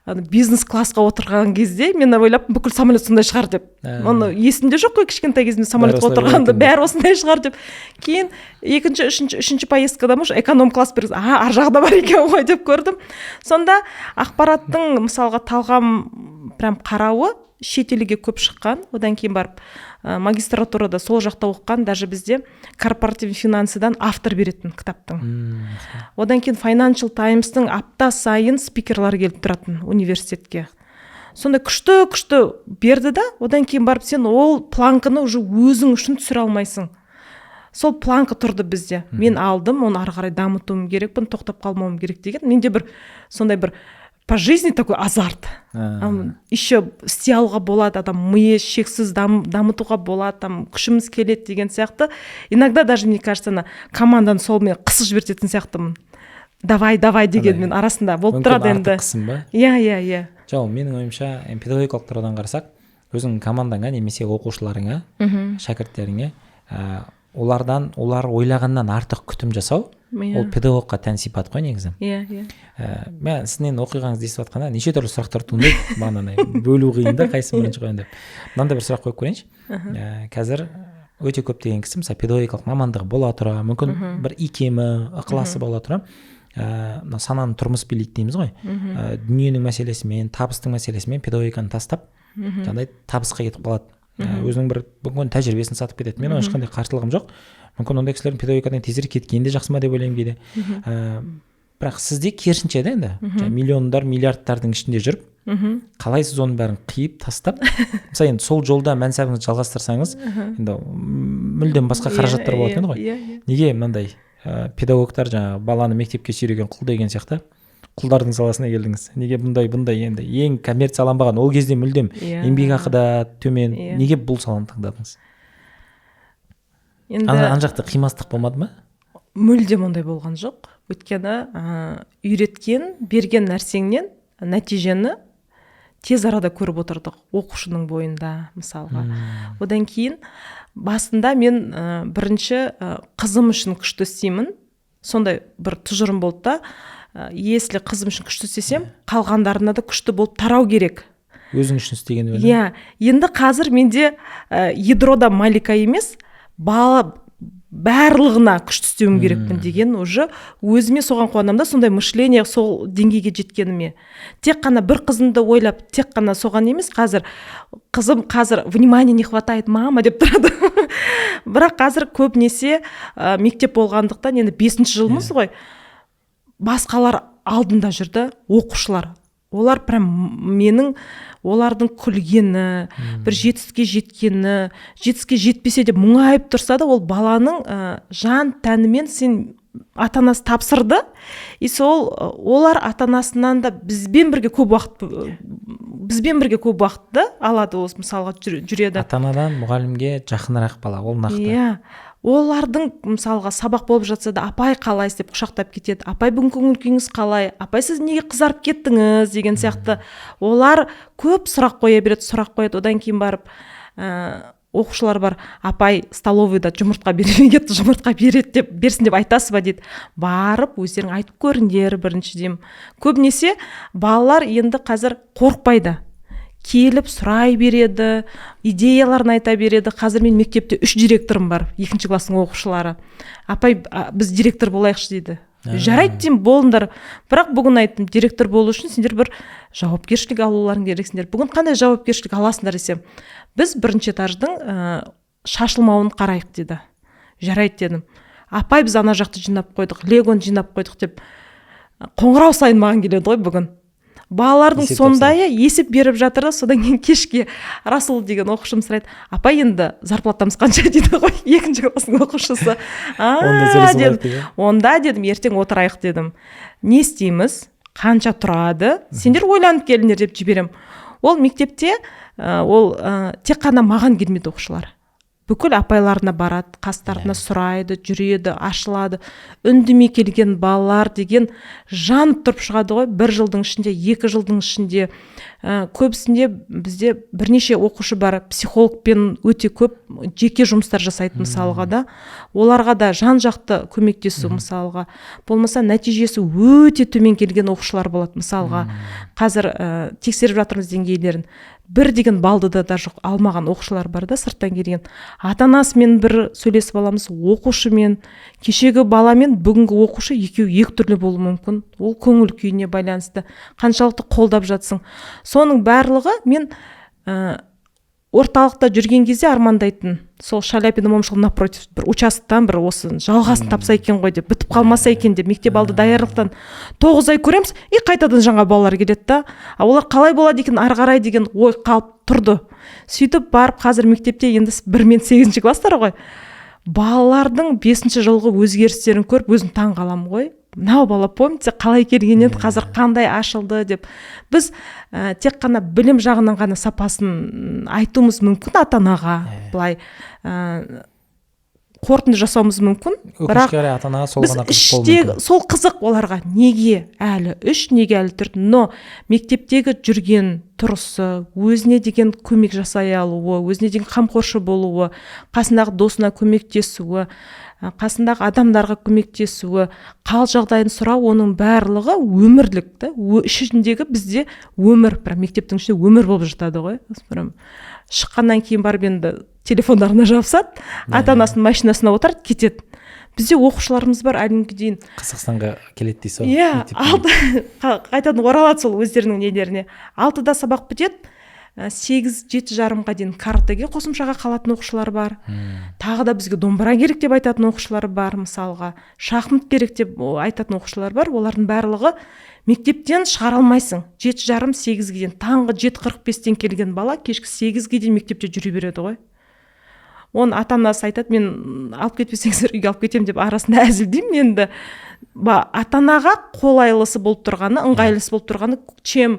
бизнес классқа отырған кезде мен ойлап бүкіл самолет сондай шығар деп. Оны есімде жоқ қой, кішкентай кезімде самолетқа отырғанда бәрі осындай шығар деп. Кейін үшінші поездкада эконом класс берген, ар жағында бар екен ғой деп көрдім. Сонда ақпараттың мысалға талғам прям қарауы шетелге көп шыққан. Одан кейін барып магистратурада сол жақта оқыған, даже бізде корпоративный финансыдан автор беретін кітаптың. Одан кейін Financial Times'тың апта сайын спикерлар келіп тұратын университетке. сондай күшті берді да, одан кейін барып сен ол планканы уже өзің үшін түсіре алмайсың. Сол планка тұрды бізде. Мен алдым, оны ары қарай дамытуым керекпін, тоқтап қалмауым керек деген. Менде бір сондай бір по жизни такой азарт. Еще істей алуға болады, адам миы шексіз дамытуға болады, там күшіміз келеді деген сияқты. Иногда даже, мне кажется, команданы солмен қысып жібертетін сияқтымын. Давай дегенмен арасында болып тұрады енді. Артық қысым ба? Иә. Жоқ, менің ойымша, педагогикалық тұрғыдан қарасақ, өзің командаңа немесе оқушыларыңа, шәкірттеріңе, олар ойлағаннан артық күтім жасау, ол педагогқа тән сипат қой негізі. Иә. Мен сізден оқиғаңызды естіп жатқанда неше түрлі сұрақтар туындайды, маған бөлу қиын да, қайсысын бірінші қояйын деп. Мынандай бір сұрақ қойып көрейінші. Қазір өте көптеген кісі, мысалы педагогикалық мамандығы бола тұра, мүмкін бір икемі, ықыласы бола тұра, сананы тұрмыс билейді дейміз ғой. Дүниенің мәселесімен, табыстың мәселесімен педагогиканы тастап, жаңағыдай табысқа кетіп қалады. Өзінің бір бүгін тәжірибесін сатып кетеді. Мен ешқандай қарсылығым жоқ. Мүмкін ондай кісілердің педагогикадан тезірек кеткені де жақсы ма деп ойлаймын кейде. Бірақ сізде керісінше де енді миллиондар, миллиардтардың ішінде жүріп, қалай сіз оның бәрін қиып тастап, мысалы енді сол жолда мәнсабыңызды жалғастырсаңыз, енді мүлдем басқа қаражаттар болады екен ғой. Неге мынандай педагогтар жаңағы баланы мектепке сүйреген құл деген сияқты құлдардың саласына келдіңіз? Неге бұндай енді ең коммерцияланбаған, ол кезде мүлдем еңбекақы да төмен, неге бұл саланы таңдадыңыз? Ана жақта қимастық болмады ма? Мүлдем ондай болған жоқ. Өйткені үйреткен, берген нәрсеңнен нәтижені тез арада көріп отырдық оқушының бойында мысалға. Одан кейін басында мен бірінші қызым үшін күшті істеймін. Сондай бір тұжырым болды да, если қызым үшін күшті істесем, қалғандарына да күшті болып тарау керек. Өзің үшін істеген бе? Иә. Енді қазір менде ядрода малика емес, бала барлығына күшті істеуім керекпін деген уже өзіме соған қуанамын да, сондай мышление сол деңгейге жеткеніме. Тек қана бір қызымды ойлап, тек қана соған емес, қызым внимание не хватает, мама деп тұрады. Бірақ қазір көбінесе мектеп болғандықтан, енді 5-ші жылымыз ғой, басқалар алдында жүрді, оқушылар. Олар прям менің олардың күлгені, бір жетістікке жеткені, жетістікке жетпесе де мұңайып тұрса да, ол баланың жан тәнімен сен ата-анасы тапсырды, и сол олар ата-анасынан да бізбен бірге көп уақытты алады, осы мысалға жүреді. Ата-анадан мұғалімге жақынырақ бала, ол нақты. Иә. Олардың мысалға сабақ болып жатса да, апай қалайсыз деп құшақтап кетеді. Апай бүгін көңіл күйіңіз қалай? Апай сіз неге қызарып кеттіңіз? Деген сияқты. Олар көп сұрақ қоя береді, одан кейін барып оқушылар бар, апай столовыйда жұмыртқа бермей кетті, жұмыртқа берсін деп айтасыз ба дейді. Барып өздерің айтып көріңдер біріншіден. Көбінесе балалар енді қазір қорықпайды. Келіп сұрай береді, идеяларын айта береді. Қазір мен мектепте 3 директорым бар, 2-ші класстың оқушылары. Апай, біз директор болайықшы дейді. Жарайды деймін, болыңдар. Бірақ бүгін айттым, директор болу үшін сендер бір жауапкершілік алуларың керексіңдер. Бүгін қандай жауапкершілік аласыңдар десем, біз 1-ші этаждың шашылмауын қарайық деді. Жарайды дедім. Апай, біз ана жақты жинап қойдық, легон жинап қойдық деп қоңырау сайын маған келеді ғой бүгін. Балалардың сондайы есеп беріп жатыр да, содан кейін кешке Расул деген оқушым сұрайды, апай, енді зарплатамыз қанша дейді ғой, 2-ші класстың оқушысы. Онда дедім, ертең отырайық дедім. Не істейміз? Қанша тұрады? Сендер ойланып келіңдер деп жіберем. Ол мектепте тек қана маған келмейді оқушылар. Бүкіл апайларына барады, қастарына сұрайды, жүреді, ашылады. Үндемей келген балалар деген жанып тұрып шығады ғой, 1 жылдың ішінде, 2 жылдың ішінде. Көбісінде бізде бірнеше оқушы бар, психологпен өте көп жеке жұмыстар жасайды мысалға да. Оларға да жан-жақты көмектесу мысалға. Болмаса нәтижесі өте төмен келген оқушылар болады мысалға. Қазір тексеріп жатырмыз деңгейлерін. 1 деген балды да жоқ алмаған оқушылар бар да, сырттан келген. Ата-анасымен бір сөйлесіп аламыз, оқушымен, кешегі баламен бүгінгі оқушы екеуі екі түрлі болуы мүмкін. Ол көңіл күйіне байланысты. Қаншалықты қолдап жатсың. Соның барлығы мен орталықта жүрген кезде армандайтын. Сол Шаляпина момышұлы напротив бір участоктан бір осы жалғасын тапса екен ғой деп бітіп кетіп қалмаса екен деп мектеп алды даярлықтан 9 ай көреміз, и қайтадан жаңа балалар келеді да. Олар қалай болады екен ары қарай деген ой қалып тұрды. Сөйтіп барып қазір мектепте енді 1 мен 8 класстар ғой. Балалардың 5 жылғы өзгерістерін көріп өзім таң қаламын ғой. Мынау бала помните қалай келген еді, қазір қандай ашылды деп. Біз тек қана білім жағынан ғана сапасын айтуымыз мүмкін ата-анаға, былай қорытынды жасауымыз мүмкін, бірақ ата-анаға сол ғана қызық болуы мүмкін. Сол қызық оларға неге әлі 3, неге әлі 4, но мектептегі жүрген тұрысы, өзіне деген көмек жасай алуы, өзіне деген қамқоршы болуы, қасындағы досына көмектесуі, қасындағы адамдарға көмектесуі, қал жағдайын сұрау, оның барлығы өмірлік та. Ішіндегі бізде өмір, бірақ мектептің ішінде өмір болып жатады ғой. Шыққаннан кейін барып енді телефондарына жабысады, ата-анасының машинасына отырады, кетеді. Бізде оқушыларымыз бар әлі дейін. Қазақстанға келеді дейсіз ғой. Иә, қайтадан оралады сол өздерінің нелеріне. 6-да сабақ бітеді, 8-7:30-ға дейін каратеге қосымшаға қалатын оқушылар бар. Тағы да бізге домбыра керек деп айтатын оқушылар бар, мысалға. Шахмат керек деп айтатын оқушылар бар. Олардың барлығы мектептен шығара алмайсың. 7:30-8-ге дейін, таңғы 7:45-тен келген бала кешкі 8-ге дейін мектепте жүре береді ғой. Оны ата-анасы айтады, мен алып кетпесеңіздер үйге алып кетемін деп арасында әзілдеймін енді. Ата-анаға қолайлысы болып тұрғаны, ыңғайлысы болып тұрғаны, чем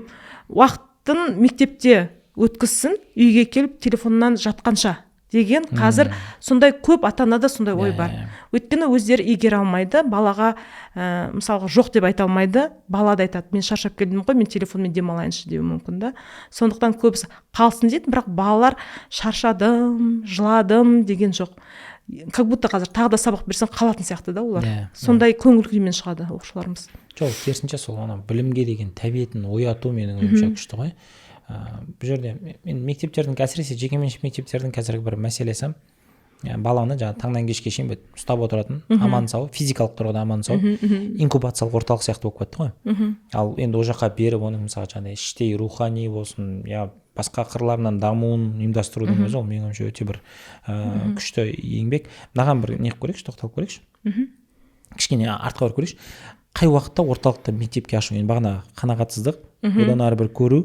уақытын мектепте өткізсін, үйге келіп телефоннан жатқанша деген қазір сондай көп ата-анада сондай ой бар. Өйткені өздері игере алмайды, балаға мысалға жоқ деп айта алмайды, бала да айтады, мен шаршап келдім ғой, мен телефонмен демалайыншы деуі мүмкін да. Сондықтан көбісі қалсын дейді, бірақ балалар шаршадым, жыладым деген жоқ. Как будто қазір тағы да сабақ берсең қалатын сияқты да олар. Сондай көңіл күймен шығады оқушыларымыз. Жоқ, керісінше сол білімге деген тәбетін ояту менің ойымша күшті ғой. Бұл жерде мен мектептердің, әсіресе жекеменшік мектептердің қазіргі бір мәселесі, баланы таңнан кешке шейін ұстап отыратын, аман сау, физикалық тұрғыда аман сау, инкубациялық орталық сияқты болып кетті ғой. Ал енді ол жаққа беріп, оның мысалы іштей рухани болсын, я басқа қырларынан дамуын ұйымдастырудың өзі, ол менің ойымша өте бір күшті еңбек. Мынаған бір не қылып көрейікші, тоқталып көрейікші. Кішкене артқа барып көрейікші. Қай уақытта орталықта мектепке ашу, енді бағана қанағатсыздық, одан ары бір көру,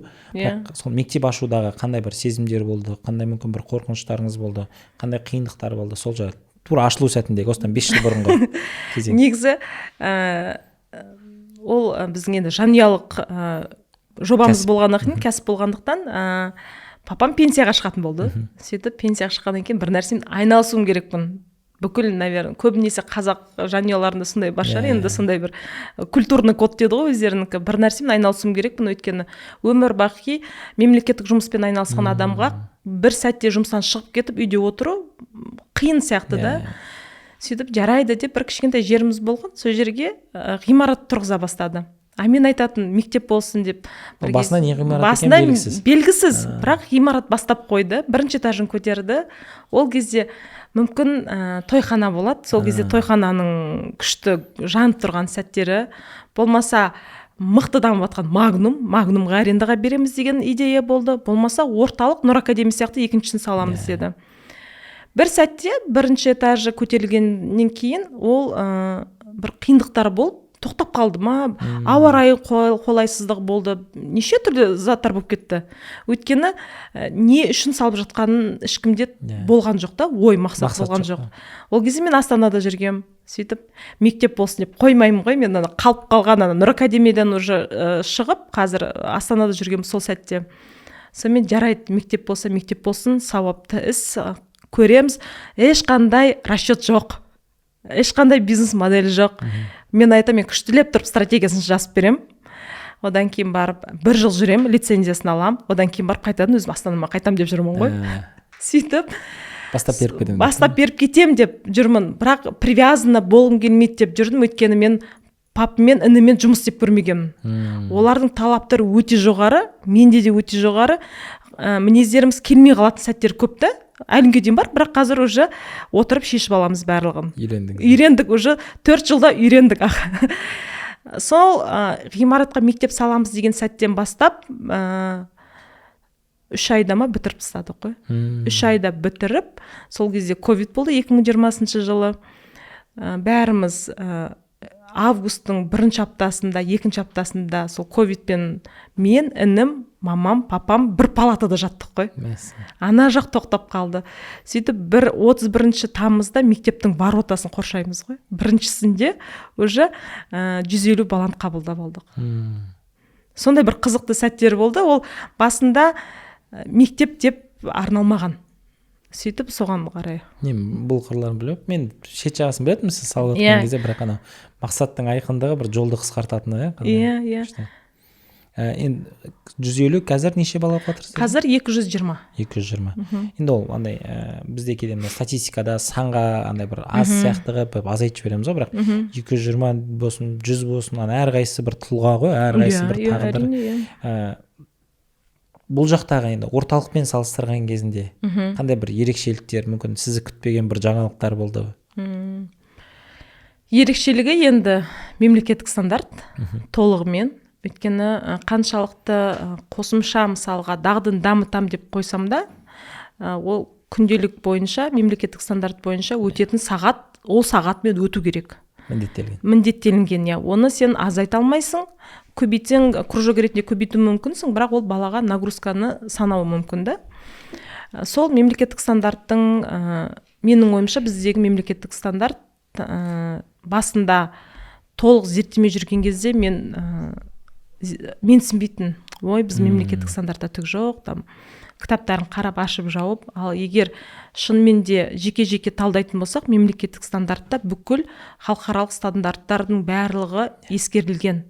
сол мектеп ашудағы қандай бір сезімдер болды, қандай мүмкін бір қорқыныштарыңыз болды, қандай қиындықтар болды, сол жағы тура ашылу сәтіндегі осыдан 5 жыл бұрынғы кезең. Негізі ол біздің енді жанұялық жобамыз болғаннан кейін, кәсіп болғандықтан, папам пенсияға шығатын болды. Сөйтіп пенсияға шыққаннан кейін бір нәрсемен айналысуым керекпін. Бүкіл, наверное, көбінесе қазақ жанұяларында сондай бар шығар, енді сондай бір культурный код деді ғой өздерінікі. Бір нәрсемен айналысуым керекпін, өйткені өмір бақи мемлекеттік жұмыспен айналысқан адамға бір сәтте жұмыстан шығып кетіп үйде отыру қиын сияқты да. Сөйтіп жарайды деп бір кішкентай жеріміз болған, сол жерге ғимарат тұрғыза бастады. Мен айтатын мектеп болсын деп. Басына не ғимарат екен белгісіз, бірақ ғимарат бастап қойды, бірінші этажын көтерді. Ол кезде мүмкін тойхана болады, сол кезде тойхананың күшті жанып тұрған сәттері, болмаса мықты дамып жатқан магнумға арендаға береміз деген идея болды, болмаса орталық Нұр Академия сияқты екіншісін саламыз деді. Бір сәтте бірінші этажы көтерілгеннен кейін ол бір қиындықтар болып тоқтап қалды ма, ауа райы қолайсыздық болды, неше түрлі заттар болып кетті. Өйткені не үшін салып жатқанын ешкімде болған жоқ та, ой мақсат болған жоқ. Ол кезде мен Астанада жүргем, сөйтіп мектеп болсын деп қоймаймын ғой, мен қалып қалған Нұр Академиядан уже шығып, қазір Астанада жүргем сол сәтте. Сонымен жарайды, мектеп болсын, сауапты іс көреміз, ешқандай расчет жоқ. Ешқандай бизнес модель жоқ. Мен айтам, мен күштілеп тұрып стратегиясын жазып берем. Одан кейін барып 1 жыл жүрем, лицензиясын алам. Одан кейін барып қайтадан өзім Астанама қайтам деп жүрмін ғой. Сөйтіп бастап беріп кетем деп жүрмін. Бірақ привязана болғым келмейді деп жүрдім, өйткені мен папымен, інімен жұмыс істеп көрмегенмін. Олардың талаптары өте жоғары, менде де өте жоғары. Мінездеріміз келмей қалатын сәттер көп та. Әлінге дейін бар, бірақ қазір уже отырып шешіп аламыз барлығын. Үйрендік, уже 4 жылда үйрендік. Сол ғимаратқа мектеп саламыз деген сәттен бастап 3 айда ма бітіріп тастадық қой. 3 айда бітіріп, сол кезде ковид болды 2020 жылы. Бәріміз августтың 1-аптасында 2-аптасында сол ковидпен мен, інім, мамам, папам бір палатада жаттық қой. Ана жақ тоқтап қалды. Сөйтіп 31 тамызда мектептің воротасын қоршаймыз ғой. Біріншісінде уже 150 баланы қабылдап алдық. Сондай бір қызықты сәттер болды. Ол басында мектеп деп арналмаған. Сөйтіп соған қарай. Бұл қырларын біліп, мен шет жағасын білетім, сіз салып өткен кезде, бірақ ана мақсаттың айқындығы бір жолды қысқартатыны. Иә. Енді 150 қазір неше бала қатырсыз? Қазір 220. 220. Енді ол андай бізде кейде статистикада санға андай бір аз сияқты қылып азайтып жібереміз ғой, бірақ 220 болсын, 100 болсын, әрқайсысы бір тұлға ғой, әрқайсысы бір тағдыр. Бұл жақтағы енді орталықпен салыстырған кезінде қандай бір ерекшеліктер, мүмкін сізді күтпеген бір жаңалықтар болды? Ерекшелігі енді мемлекеттік стандарт толығымен. Өйткені қаншалықты қосымша мысалға дағдын дамытам деп қойсам да, ол күнделік бойынша, мемлекеттік стандарт бойынша өтетін сағат, ол сағатмен өту керек. Міндеттелінген, я. Оны сен азайта алмайсың, көбейтсең, кружок ретінде көбейту мүмкінсің, бірақ ол балаға нагрузканы санауы мүмкін да. Сол мемлекеттік стандарттың, менің ойымша біздегі мемлекеттік стандарт басында толық зерттемей жүрген кезде мен сінбейтін. Ой, біз мемлекеттік стандартта түк жоқ, там кітаптарын қарап ашып жауып, ал егер шынымен де жеке-жеке талдайтын болсақ, мемлекеттік стандартта бүкіл халықаралық стандарттардың барлығы ескерілген.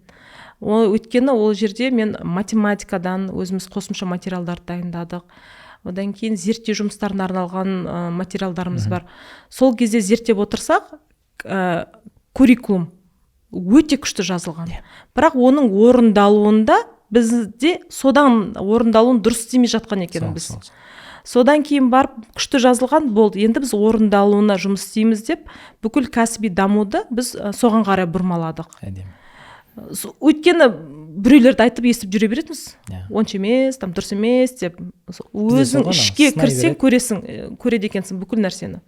Өйткені ол жерде мен математикадан өзіміз қосымша материалдарды дайындадық. Одан кейін зерттеу жұмыстарына арналған материалдарымыз бар. Сол кезде зерттеп отырсақ, curriculum өте күшті жазылған. Бірақ оның орындалуында бізде содан орындалуын дұрыс істемей жатқан екенбіз. Содан кейін барып күшті жазылған болды. Енді біз орындалуына жұмыс істейміз деп, бүкіл кәсіби дамуды біз соған қарай бұрмаладық. Өйткені біреулерді айтып естіп жүре беретінбіз. Онша емес, там дұрыс емес деп. Өзің ішке кірсең көреді екенсің бүкіл нәрсені.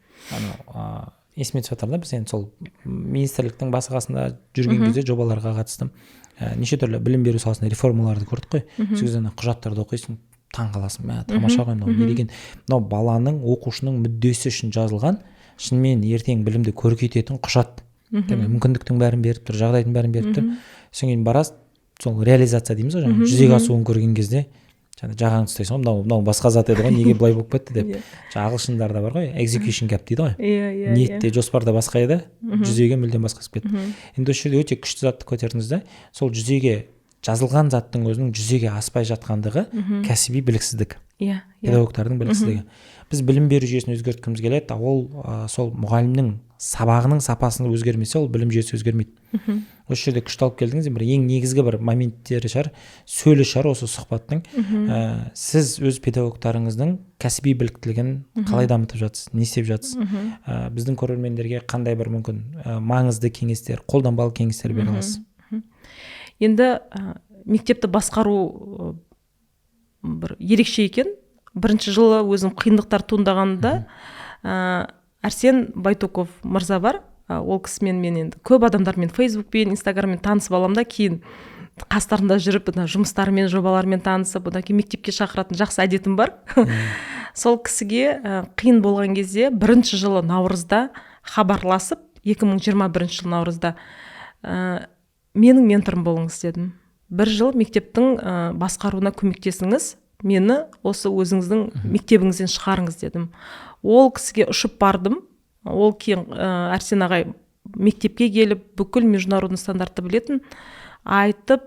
Есіме түсіп жатыр да, біз енді сол министрліктің басы қасында жүрген кезде жобаларға қатыстым. Неше түрлі білім беру саласында реформаларды көрдік қой. Сол кезде құжаттарды оқисың, таң қаласың, тамаша ғой, не деген. Мынау баланың, оқушының мүддесі үшін жазылған, шынымен ертең білімді көркейтетін құжат. Мүмкіндіктің бәрін беріп тұр, жағдайдың бәрін беріп тұр. Содан кейін барасыз, сол реализация дейміз ғой, жүзеге асуын көрген кезде жағаңды ұстайсың, мынау басқа зат еді ғой, неге былай болып кетті деп. Ағылшындарда бар ғой, execution gap дейді ғой. Ниетте, жоспарда басқа еді, жүзеге мүлдем басқасы кетті. Енді осы жерде өте күшті затты көтердіңіз да, сол жүзеге жазылған заттың өзінің жүзеге аспай жатқандығы кәсіби біліксіздік, педагогтардың біліксіздігі. Біз білім беру жүйесін өзгерткіміз келеді, ол сол мұғалімнің сабағының сапасını өзгермесе, ол білім жүйесі өзгермейді. Осы жерде күшті алып келдіңіз, бір ең негізгі бір моменттері шығар, сөлі шығар осы сұхбаттың. Сіз өз педагогтарыңыздың кәсіби біліктілігін қалай дамытып жатсыз, не істеп жатсыз? Біздің көрермендерге қандай бір мүмкін маңызды кеңестер, қолданбалы кеңестер бере аласыз? Енді мектепті басқару бір ерекше екен. Бірінші жылы өзім қиындықтар туындағанда Арсен Байтуков мырза бар. Ол кісімен мен енді көп адамдармен Фейсбукпен, Инстаграммен танысып аламын да, кейін қастарында жүріп, жұмыстарымен, жобаларымен танысып, одан кейін мектепке шақыратын жақсы әдетім бар. Сол кісіге қиын болған кезде бірінші жылы наурызда хабарласып, 2021 жыл наурызда менің менторым болыңыз дедім. Бір жыл мектептің басқаруына көмектесіңіз, мені осы өзіңіздің мектебіңізден шығарыңыз дедім. Ол кісіге ұшып бардым. Ол кейін Арсен ағай мектепке келіп, бүкіл международный стандартты білетін, айтып,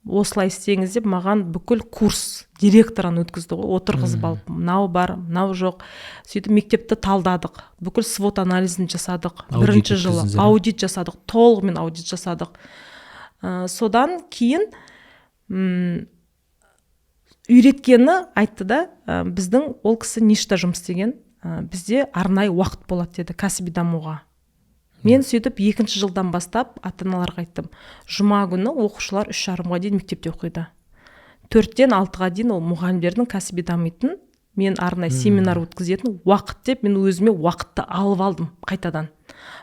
осылай істеңіз деп маған бүкіл курс директорын өткізді ғой, отырғызып алып, мынау бар, мынау жоқ. Сөйтіп мектепті талдадық, бүкіл свод анализін жасадық. Бірінші жылы аудит жасадық, толығымен аудит жасадық. Содан кейін үйреткені айтты да, біздің ол кісі ништа жұмыс істеген, бізде арнайы уақыт болады деді кәсіби дамуға. Мен сөйтіп 2-ші жылдан бастап ата-аналарға айттым. Жұма күні оқушылар 3:30-ға дейін мектепте оқиды. 4-тен 6-ға дейін ол мұғалімдердің кәсіби дамитын мен арнайы семинар өткізетін уақыт деп мен өзіме уақытты алып алдым қайтадан.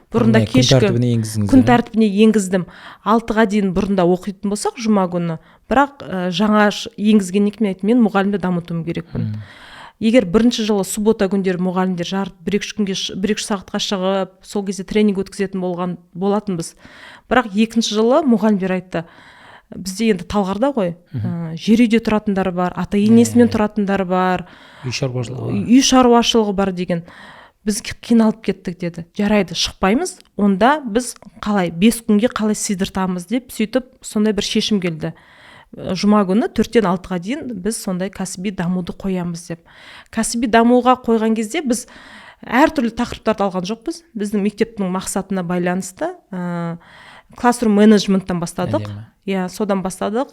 Бұрында кешкі күн тәртібіне енгіздім. 6-ға дейін бұрында оқитын болсақ жұма күні, бірақ жаңа енгізгеннен кейін мен мұғалімді дамытуым керекпін. Егер бірінші жылы суббота күндері мұғалімдер жарты 1-2 сағатқа шығып, сол кезде тренинг өткізетін болатынбыз. Бірақ екінші жылы мұғалімдер айтты, бізде енді Талғарда ғой, жер үйде тұратындар бар, ата-енесімен тұратындар бар, үй шаруашылығы бар деген. Біз қиналып кеттік деді. Жарайды, шықпаймыз, онда біз қалай 5 күнге қалай сыйдыртамыз деп сөйтіп сондай бір шешім келді. Жұма күні 4-тен 6-ға дейін біз сондай кәсіби дамуды қоямыз деп. Кәсіби дамуға қойған кезде біз әртүрлі тақырыптарды алған жоқпыз. Біздің мектептің мақсатына байланысты классрум менеджменттен бастадық. Содан бастадық.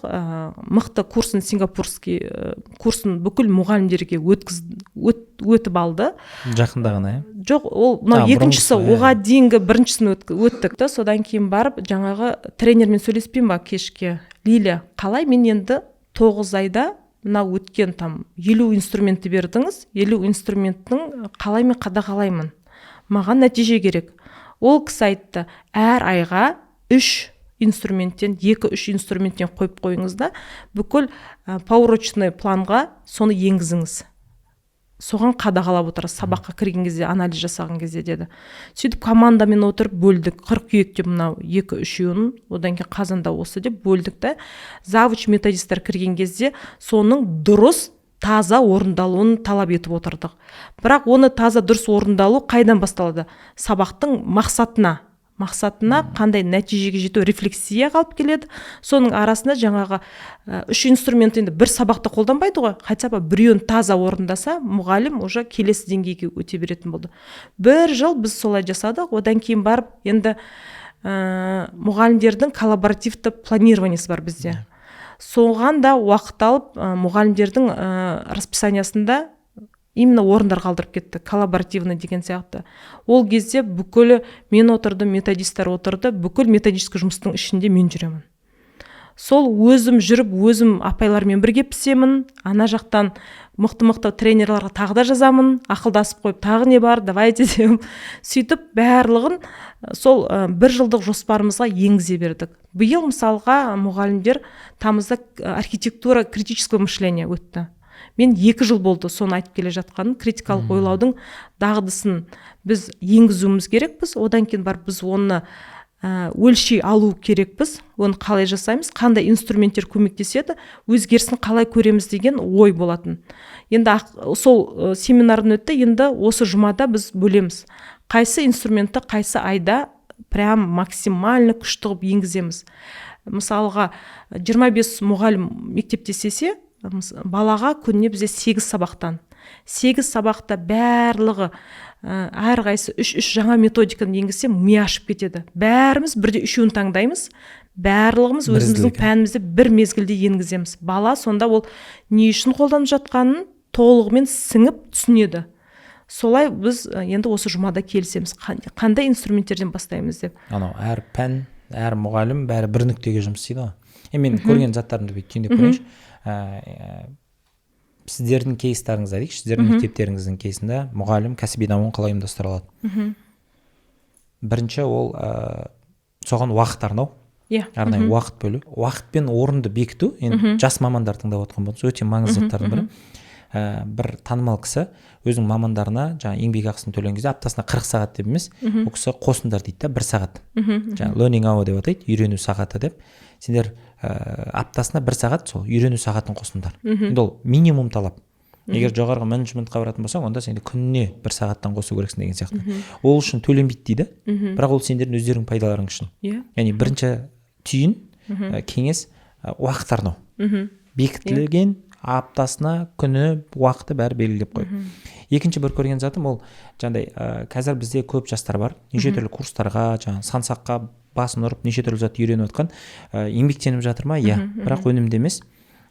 Мықты курсын, сингапурский курсын бүкіл мұғалімдерге өтіп алды. Жақында ғана, Жоқ, ол екіншісі, оға дейінгі біріншісін өттік. Содан кейін барып, жаңағы тренермен сөйлеспеймін ба кешке. Лиля, қалай мен енді 9 айда мына өткен 50 инструментті бердіңіз, 50 инструменттің қалай мен қадағалаймын? Маған нәтиже керек. Ол кісі айтты, әр айға 3 инструменттен, 2-3 инструменттен қойып қойыңыз да, бүкіл поурочный планға соны енгізіңіз. Соған қадағалап отырасыз, сабаққа кірген кезде, анализ жасаған кезде деді. Сөйтіп командамен отырып бөлдік. Қыркүйекте мынау 2-3-ін, одан кейін қазанда осы деп бөлдік та, завуч методисттер кірген кезде соның дұрыс таза орындалуын талап етіп отырдық. Бірақ оны таза дұрыс орындалу қайдан басталады? Сабақтың мақсатына қандай нәтижеге жету рефлексия қалып келеді. Соның арасында жаңағы 3 инструмент енді бір сабақта қолданбайды ғой. Қайтса біреуін таза орындаса, мұғалім уже келесі деңгейге өте беретін болды. 1 жыл біз солай жасадық. Одан кейін барып, енді мұғалімдердің коллаборативті планированиесі бар бізде. Соған да уақыт алып, мұғалімдердің расписаниясында именно орындар қалдырып кетті, коллаборативный деген сияқты. Ол кезде бүкілі мен отырды, методисттер отырды, бүкіл методический жұмыстың ішінде мен жүремін. Сол өзім жүріп, өзім апайлармен бірге пісемін, ана жақтан мықты тренерларға тағы да жазамын, ақылдасып қойып, тағы не бар, давайте деймін. Сөйтіп барлығын сол 1 жылдық жоспарымызға енгізе бердік. Биыл мысалға мұғалімдер тамызда архитектура критического мышления өтті. Мен 2 жыл болды соны айтып келе жатқаным, критикалық ойлаудың дағдысын біз енгізуіміз керекпіз. Одан кейін бар біз оны өлшей алу керекпіз. Оны қалай жасаймыз, қандай инструменттер көмектеседі, өзгерісін қалай көреміз деген ой болатын. Енді сол семинардың өтті, енді осы жұмада біз бөлеміз. Қайсы инструментті қайсы айда прям максимально күшті қылып енгіземіз. Мысалға 25 мұғалім мектепте істесе, балаға күніне бізде 8 сабақтан. 8 сабақта барлығы әрқайсы 3 жаңа методиканы енгізсе, ми ашып кетеді. Бәріміз бірде 3-ін таңдаймыз. Барлығымыз өзіміздің пәнімізді бір мезгілде енгіземіз. Бала сонда ол не үшін қолданып жатқанын толығымен сіңіп түсінеді. Солай біз енді осы жұмада келісеміз. Қандай инструменттерден бастаймыз деп. Әр пән, әр мұғалім бәрі бір нүктеге жұмыс істейді ғой. Мен көрген заттарымды түйіндеп көрейінші. Сіздердің кейстарыңызда дейік, сіздердің мектептеріңіздің кейсінде мұғалім кәсіби дамуын қалай ұйымдастыра алады? Бірінші ол соған уақыт арнау, арнайы уақыт бөлу, уақыт пен орынды бекіту. Енді жас мамандар тыңдап отқан болса, өте маңызды заттардың бірі. Бір танымал кісі өзінің мамандарына жаңа еңбек ақысын төлеген кезде аптасына 40 сағат деп емес, ол кісі қосыңдар дейді, 1 сағат. Жаңа learning hour деп атайды, үйрену сағаты деп. Сендер аптасына 1 сағат сол үйрену сағатын қосыңдар. Енді ол минимум талап. Егер жоғарғы менеджментқа баратын болсаң, онда сенде күніне 1 сағаттан қосу керексің деген сияқты. Ол үшін төленбейді дейді, бірақ ол сендердің өздерің пайдаларың үшін. Яғни бірінші түйін, кеңес уақыт арнау. Бекітілген аптасына күні уақыты бәрі белгілеп қой. Екінші бір көрген затым ол жаңағыдай қазір бізде көп жастар бар, неше түрлі курстарға, жаңағы сансаққа басын ұрып неше түрлі зат үйреніп отқан, еңбектеніп жатыр ма? Иә, бірақ өнімді емес.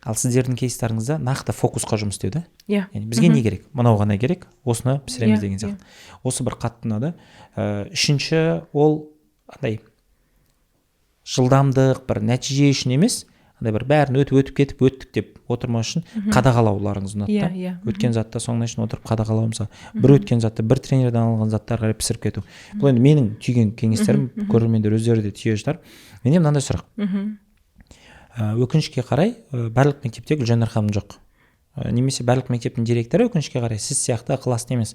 Ал сіздердің кейстарыңызда нақты фокусқа жұмыс істеуді. Яғни бізге не керек? Мынау ғана керек, осыны пісіреміз деген сияқты. Осы бір қатты ұнады. Үшінші ол андай жылдамдық, бір нәтиже үшін емес, андай бір бәрін өтіп кетіп өттік деп отырмас үшін қадағалауларыңыз ұнады да. Иә. Өткен затта соңына шейін отырып қадағалау, мысалы бір өткен затты бір тренерден алынған заттарға қарай пісіріп кету. Бұл енді менің түйген кеңестерім, көрермендер өздері де түйе жатар. Менде мынандай сұрақ. Өкінішке қарай барлық мектепте Гүлжанар ханым жоқ. Немесе барлық мектептің директоры өкінішке қарай сіз сияқты ықыласты емес.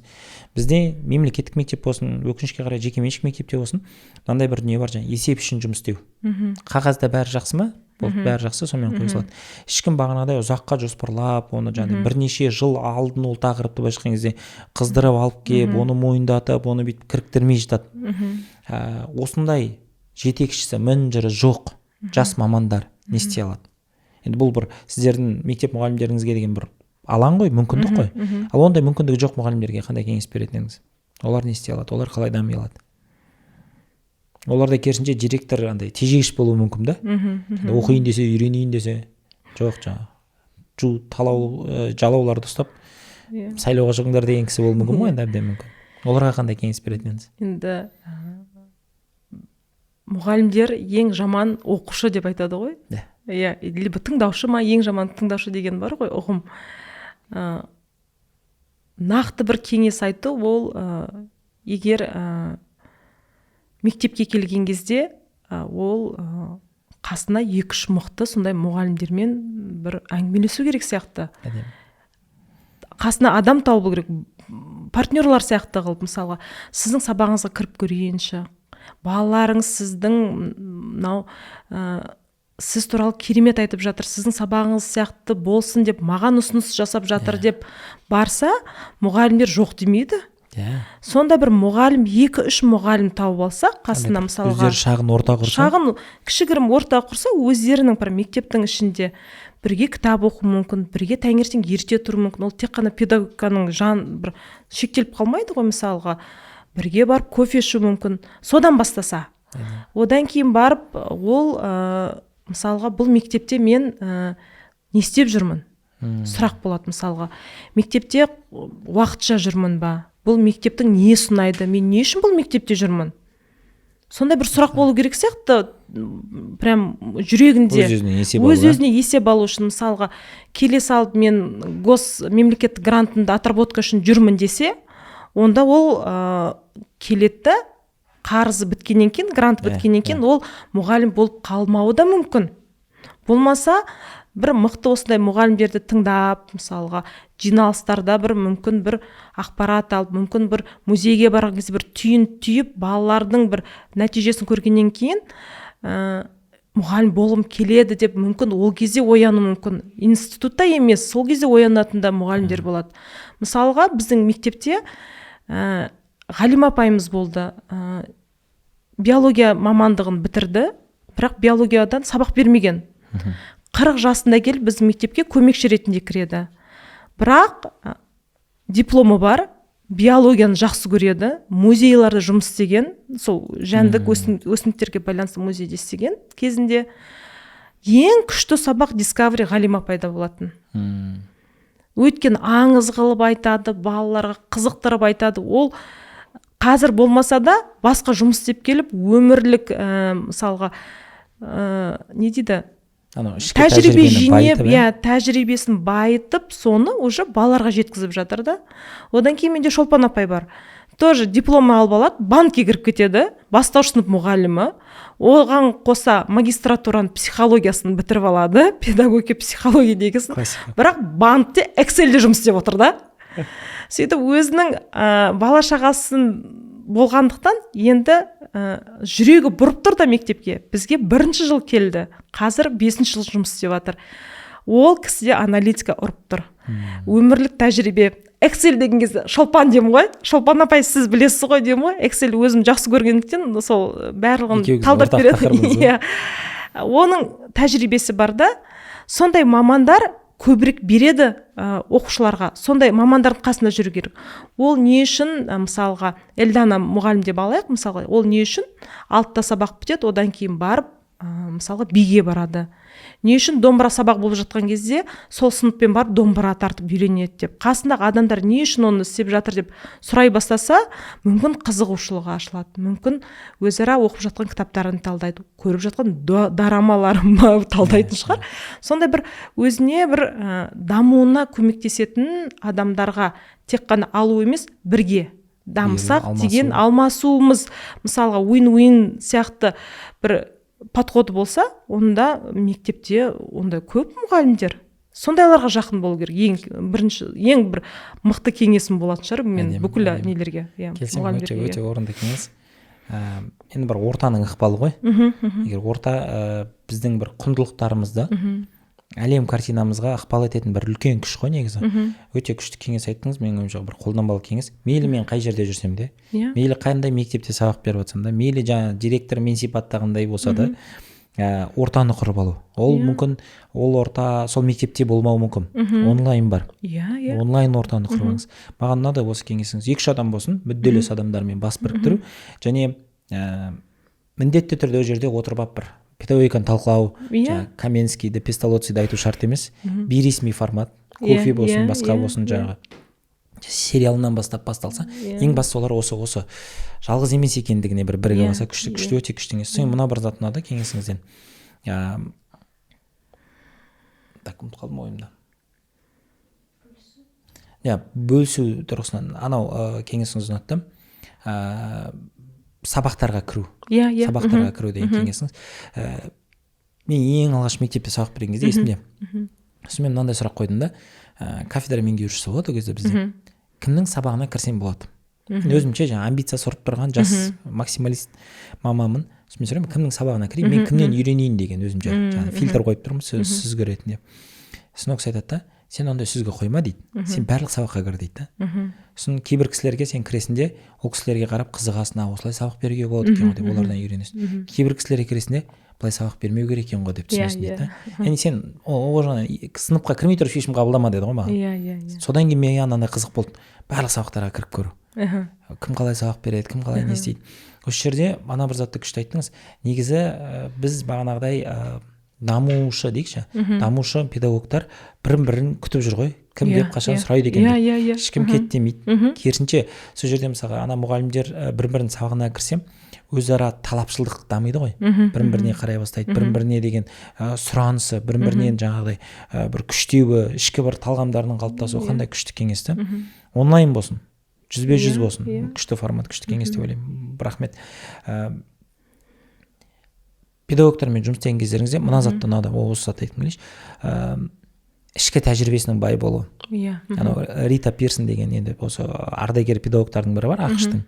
Бізде мемлекеттік мектеп болсын, өкінішке қарай жекеменшік мектепте болсын, мынандай бір дүние бар, жаңағы есеп үшін жұмыс істеу. Қағазда бәрі жақсы ма? Болды, бәрі жақсы, сонымен қоя салады. Ешкім бағанағыдай ұзаққа жоспарлап, оны жаңағы бірнеше жыл алдын ол тақырыпты былайша айтқан кезде қыздырып алып келіп, оны мойындатып, оны бүйтіп кіріктірмей жатады. Осындай жетекшісі, менеджері жоқ жас мамандар не істей алады? Енді бұл бір сіздердің мектеп мұғалімдеріңізге деген бір алаң ғой, мүмкіндік қой. Ал ондай мүмкіндігі жоқ мұғалімдерге қандай кеңес беретін едіңіз? Олар не істей алады? Олар қалай дами алады? Оларда керісінше директор андай тежегіш болуы мүмкін да. Оқиын десе, үйренейін десе, жоқ жаңағы жалауларды ұстап сайлауға шығыңдар деген кісі болуы мүмкін ғой, енді әбден мүмкін. Оларға қандай кеңес беретін едіңіз? Енді мұғалімдер ең жаман оқушы деп айтады ғой. Иә, либо тыңдаушы ма, ең жаман тыңдаушы деген бар ғой, ұғым. Нақты бір кеңес айту, ол егер мектепке келген кезде ол қасына 2-3 мықты сондай мұғалімдермен бір әңгімелесу керек сияқты. Қасына адам тауып керек, партнерлар сияқты қылып, мысалға, сіздің сабағыңызға кіріп көрейінші, балаларыңыз сіздің сіз туралы керемет айтып жатыр, сіздің сабағыңыз сияқты болсын деп маған ұсыныс жасап жатыр деп барса, мұғалімдер жоқ демейді. Сонда бір мұғалім, 2-3 мұғалім тауып алса, қасына мысалға өздері шағын орта құрса, шағын кішігірім орта құрса, өздерінің бір мектептің ішінде бірге кітап оқу мүмкін, бірге таңертең ерте тұру мүмкін. Ол тек қана педагогиканың бір шектеліп қалмайды ғой, мысалға бірге барып кофе ішу мүмкін. Содан бастаса. Одан кейін барып ол мысалға бұл мектепте мен не істеп жүрмін? Сұрақ болады мысалға. Мектепте уақытша жүрмін ба? Бұл мектептің не ұнайды? Мен не үшін бұл мектепте жүрмін? Сондай бір сұрақ болу керек сияқты, прям жүрегінде өз-өзіне есеп алу үшін. Мысалға келе салып мен мемлекеттік грантында отработка үшін жүрмін десе, онда ол келетті, қарызы біткеннен кейін, грант біткеннен кейін ол мұғалім болып қалмауы да мүмкін. Болмаса, бір мықты осындай мұғалімдерді тыңдап, мысалға жиналыстарда бір мүмкін бір ақпарат алып, мүмкін бір музейге барған кезде бір түйіп, балалардың бір нәтижесін көргеннен кейін мұғалім болғым келеді деп мүмкін ол кезде ояну мүмкін. Институтта емес, сол кезде оянатын да мұғалімдер болады. Мысалға біздің мектепте Ғалима апайымыз болды. Биология мамандығын бітірді, бірақ биологиядан сабақ бермеген. 40 жасында келіп біздің мектепке көмекші ретінде кіреді. Бірақ дипломы бар, биологияны жақсы көреді, музейларда жұмыс істеген, сол жәндік өсімдіктерге байланысты музейде істеген кезінде ең күшті сабақ Discovery Ғалима апайда болатын. Өйткені аңыз қылып айтады, балаларға қызықтырып айтады. Ол қазір болмаса да басқа жұмыс істеп келіп, өмірлік мысалға не дейді? Тәжірибе жинеп, тәжірибесін байытып, соны уже балаларға жеткізіп жатыр да. Одан кейін менде Шолпан апай бар. Тоже диплом алып алады, банкке кіріп кетеді, бастауыш сынып мұғалімі. Оған қоса магистратураның психологиясын бітіріп алады, педагогика психология дегесін. Бірақ банкте Excel'де жұмыс істеп отыр да. Сөйтіп өзінің бала шағасын болғандықтан енді жүрегі бұрып тұр да мектепке. Бізге 1-ші жыл келді. Қазір 5-ші жыл жұмыс істеп жатыр. Ол кісіде аналитика ұрып тұр. Өмірлік тәжірибе. Excel деген кезде Шолпан деймін ғой. Шолпан апай, сіз білесіз ғой деймін ғой. Excel өзім жақсы көргендіктен сол барлығын талдап береді. Оның тәжірибесі бар да. Сондай мамандар көбірек береді оқушыларға. Сондай мамандардың қасында жүру керек. Ол не үшін, мысалға, Эльдана мұғалім деп алайық, мысалға, ол не үшін 6-та сабақ бітеді, одан кейін барып, мысалға, биге барады. не үшін домбыра сабақ болып жатқан кезде сол сыныппен барып домбыра тартып үйренеді деп, қасындағы адамдар не үшін оны істеп жатыр деп сұрай бастаса, мүмкін қызығушылығы ашылады, мүмкін өзара оқып жатқан кітаптарын талдайды, көріп жатқан дорамаларын талдайтын шығар. Сондай бір өзіне бір дамуына көмектесетін адамдарға тек қана алу емес, бірге дамысақ деген алмасуымыз, мысалға win-win сияқты бір подход болса, онда мектепте онда көп мұғалімдер сондайларға жақын болу керек. Ең бір мықты кеңесім болатын шығар мен бүкіл нелерге, мұғалімдерге. Өте орынды кеңес. Енді бір ортаның ықпалы ғой. Егер орта біздің бір құндылықтарымызды, әлем картинамызға ықпал ететін бір үлкен күш қой негізі. Өте күшті кеңес айттыңыз, менің ойымша бір қолданбалы кеңес. Мейлі мен қай жерде жүрсем де, мейлі қандай мектепте сабақ беріп жатсам да, мейлі жаңа директор мен сипаттағандай болса да, ортаны құрып алу. Ол мүмкін ол орта сол мектепте болмауы мүмкін. Онлайн бар. Онлайн ортаны құрып алыңыз. Маған ұнады осы кеңесіңіз. 2-3 адам болсын, мүдделес адамдармен бас біріктіру және міндетті түрде ол жерде отырып бір педагогиканы талқылау, Каменскийді, Песталоцциді айту шарт емес, бейресми формат, кофе болсын, басқа болсын, жаңағы сериалынан бастап басталса, ең басты олар осы жалғыз емес екендігіне бір бірге алса, күшті өте күшті кеңес. Соң мына бір зат ұнады кеңесіңізден. Так, ұмытып қалдым ойымда. Бөлісу тұрғысынан анау кеңесіңіз ұнатты. Сабақтарға кіру. Сабақтарға кіру деген кеңесіңіз. Мен ең алғаш мектепте сабақ берген кезде есімде. Мен мынандай сұрақ қойдым да, кафедра меңгерушісі болады ол кезде бізде. Кімнің сабағына кірсем болады? Өзімше жаңа амбициясы ұрып тұрған жас максималист мамамын. Мен сұраймын, кімнің сабағына кірейін, мен кімнен үйренейін деген өзімше жаңа фильтр қойып тұрмын сүзгі ретінде. Сосын ол кісі айтады да, сен ондай сүзгі қойма дейді. Сен барлық сабаққа кір дейді да. Сосын кейбір кісілерге сен кіресінде, ол кісілерге қарап қызығасың, осылай сабақ беруге болады екен ғой деп олардан үйренесің. Кейбір кісілерге кіресінде, былай сабақ бермеу керек екен ғой деп түсінесің дейді да. Яғни сен ол жағынан сыныпқа кірмей тұрып шешім қабылдама деді ғой маған. Содан кейін мен анандай қызық болды. Барлық сабақтарға кіріп көру. Кім қалай сабақ береді, кім қалай не істейді. Осы жерде ана бір затты күшті айттыңыз. Негізі біз бағанағыдай дамушы дейікші, дамушы педагогтар бірін күтіп жүр ғой. Кім деп қашан сұрайды екен деп. Ешкім кет демейді. Керісінше сол жерде мысалға ана мұғалімдер бірін сабағына кірсем, өзара талапшылдық дамиды ғой. Бірін-біріне қарай бастайды, бірін-біріне деген сұранысы, бірін-бірінен жаңағыдай бір күштеуі, ішкі бір талғамдарының қалыптасуы қандай күшті кеңесті. Онлайн болсын, 100-100 болсын, күшті формат, күшті кеңес деп ойлаймын. Рахмет. Педагогтармен жұмыс істеген кездеріңізде мына затты ұнады, осы затты айтқым келейінші. Ішкі тәжірибесінің бай болуы. Рита Пирсон деген енді осы ардагер педагогтардың бірі бар, ақш-тың.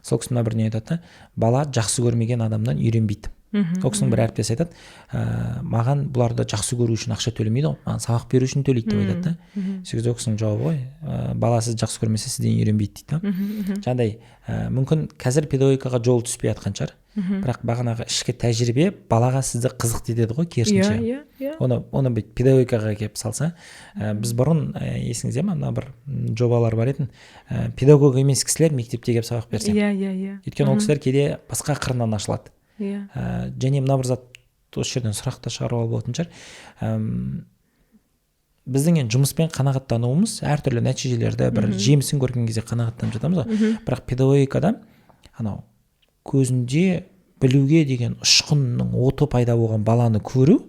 Сол кісі мына бір не айтады, бала жақсы көрмеген адамнан үйренбейді. Ол кісінің бір әріптесі айтады, маған бұларды жақсы көру үшін ақша төлемейді ғой, маған сабақ беру үшін төлейді деп айтады да. Сол кезде ол кісінің жауабы ғой, бала сіз жақсы көрмесе сізден үйренбейді дейді да. Жаңағыдай мүмкін қазір педагогикаға жол түспей жатқан шығар, бірақ бағанағы ішкі тәжірибе балаға сізді қызықты етеді ғой, керісінше. Оны педагогикаға келіп салса, біз бұрын есіңізде ме, мына бір жобалар бар еді, педагог емес кісілер мектепте келіп сабақ берсе. Өйткені ол кісілер кейде басқа қырынан ашылады. Және мына бір зат осы жерден сұрақты шығарып алып болатын шығар. Біздің жұмыспен қанағаттануымыз әртүрлі нәтижелерді бір жемісін көрген кезде қанағаттанып жатамыз ғой. Бірақ педагогикада анау көзінде білуге деген ұшқынның оты пайда болған баланы көру,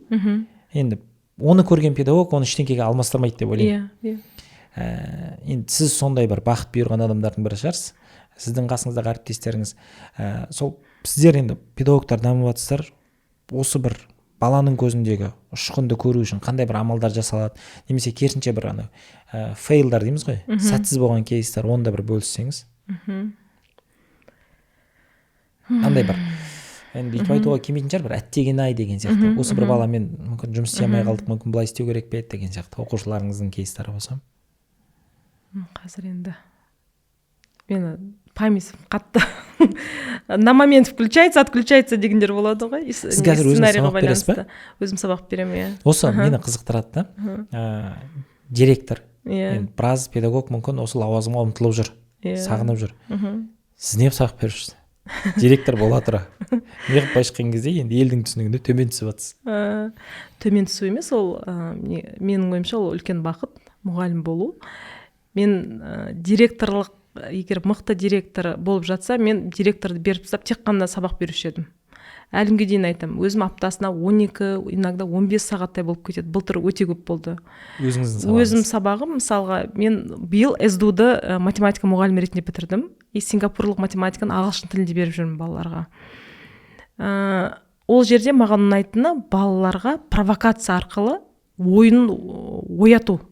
енді оны көрген педагог оны ештеңеге алмастырмайды деп ойлаймын. Енді сіз сондай бір бақыт бұйырған адамдардың бірі шығарсыз. Сіздің қасыңыздағы әріптестеріңіз, сол сіздер енді педагогтар дамып жатсыздар, осы бір баланың көзіндегі ұшқынды көру үшін қандай бір амалдар жасалады, немесе керісінше бір фейлдар дейміз ғой, сәтсіз болған кейстер, онда бір бөліссеңіз. Қандай бір енді бүйтіп айтуға келмейтін шығар, бір әттеген-ай деген сияқты. Осы бір баламен мүмкін жұмыс істей алмай қалдық, мүмкін былай істеу керек пе деген сияқты оқушыларыңыздың кейстері болса. Қазір енді мені память қатты на момент включается, отключается дегендер болады ғой. Сіз қазір өзіңіз сабақ бересіз бе? Өзім сабақ беремін, Осы мені қызықтырады да. Директор, біраз педагог мүмкін осы лауазымға ұмтылып жүр, сағынып жүр. Сіз не сабақ беріп жүрсіз? директор бола тұра неғып башқан кезде енді елдің түсінігінде төмен түсіп жатсыз. Төмен түсу емес, ол менің ойымша ол үлкен бақыт, мұғалім болу. Мен директорлық, егер мықты директор болып жатса, мен директорды беріп тастап тек қана сабақ беруші едім. Әлімге дейін айтам, өзім аптасына 12, иногда 15 сағаттай болып кетеді. Былтыр өте көп болды. Өзім сабағым, мысалға, мен биыл СДУ-ды математика мұғалімі ретінде бітірдім. Сингапурлық математиканы ағылшын тілінде беріп жүрмін балаларға. Ол жерде маған ұнайтыны балаларға провокация арқылы ойын ояту.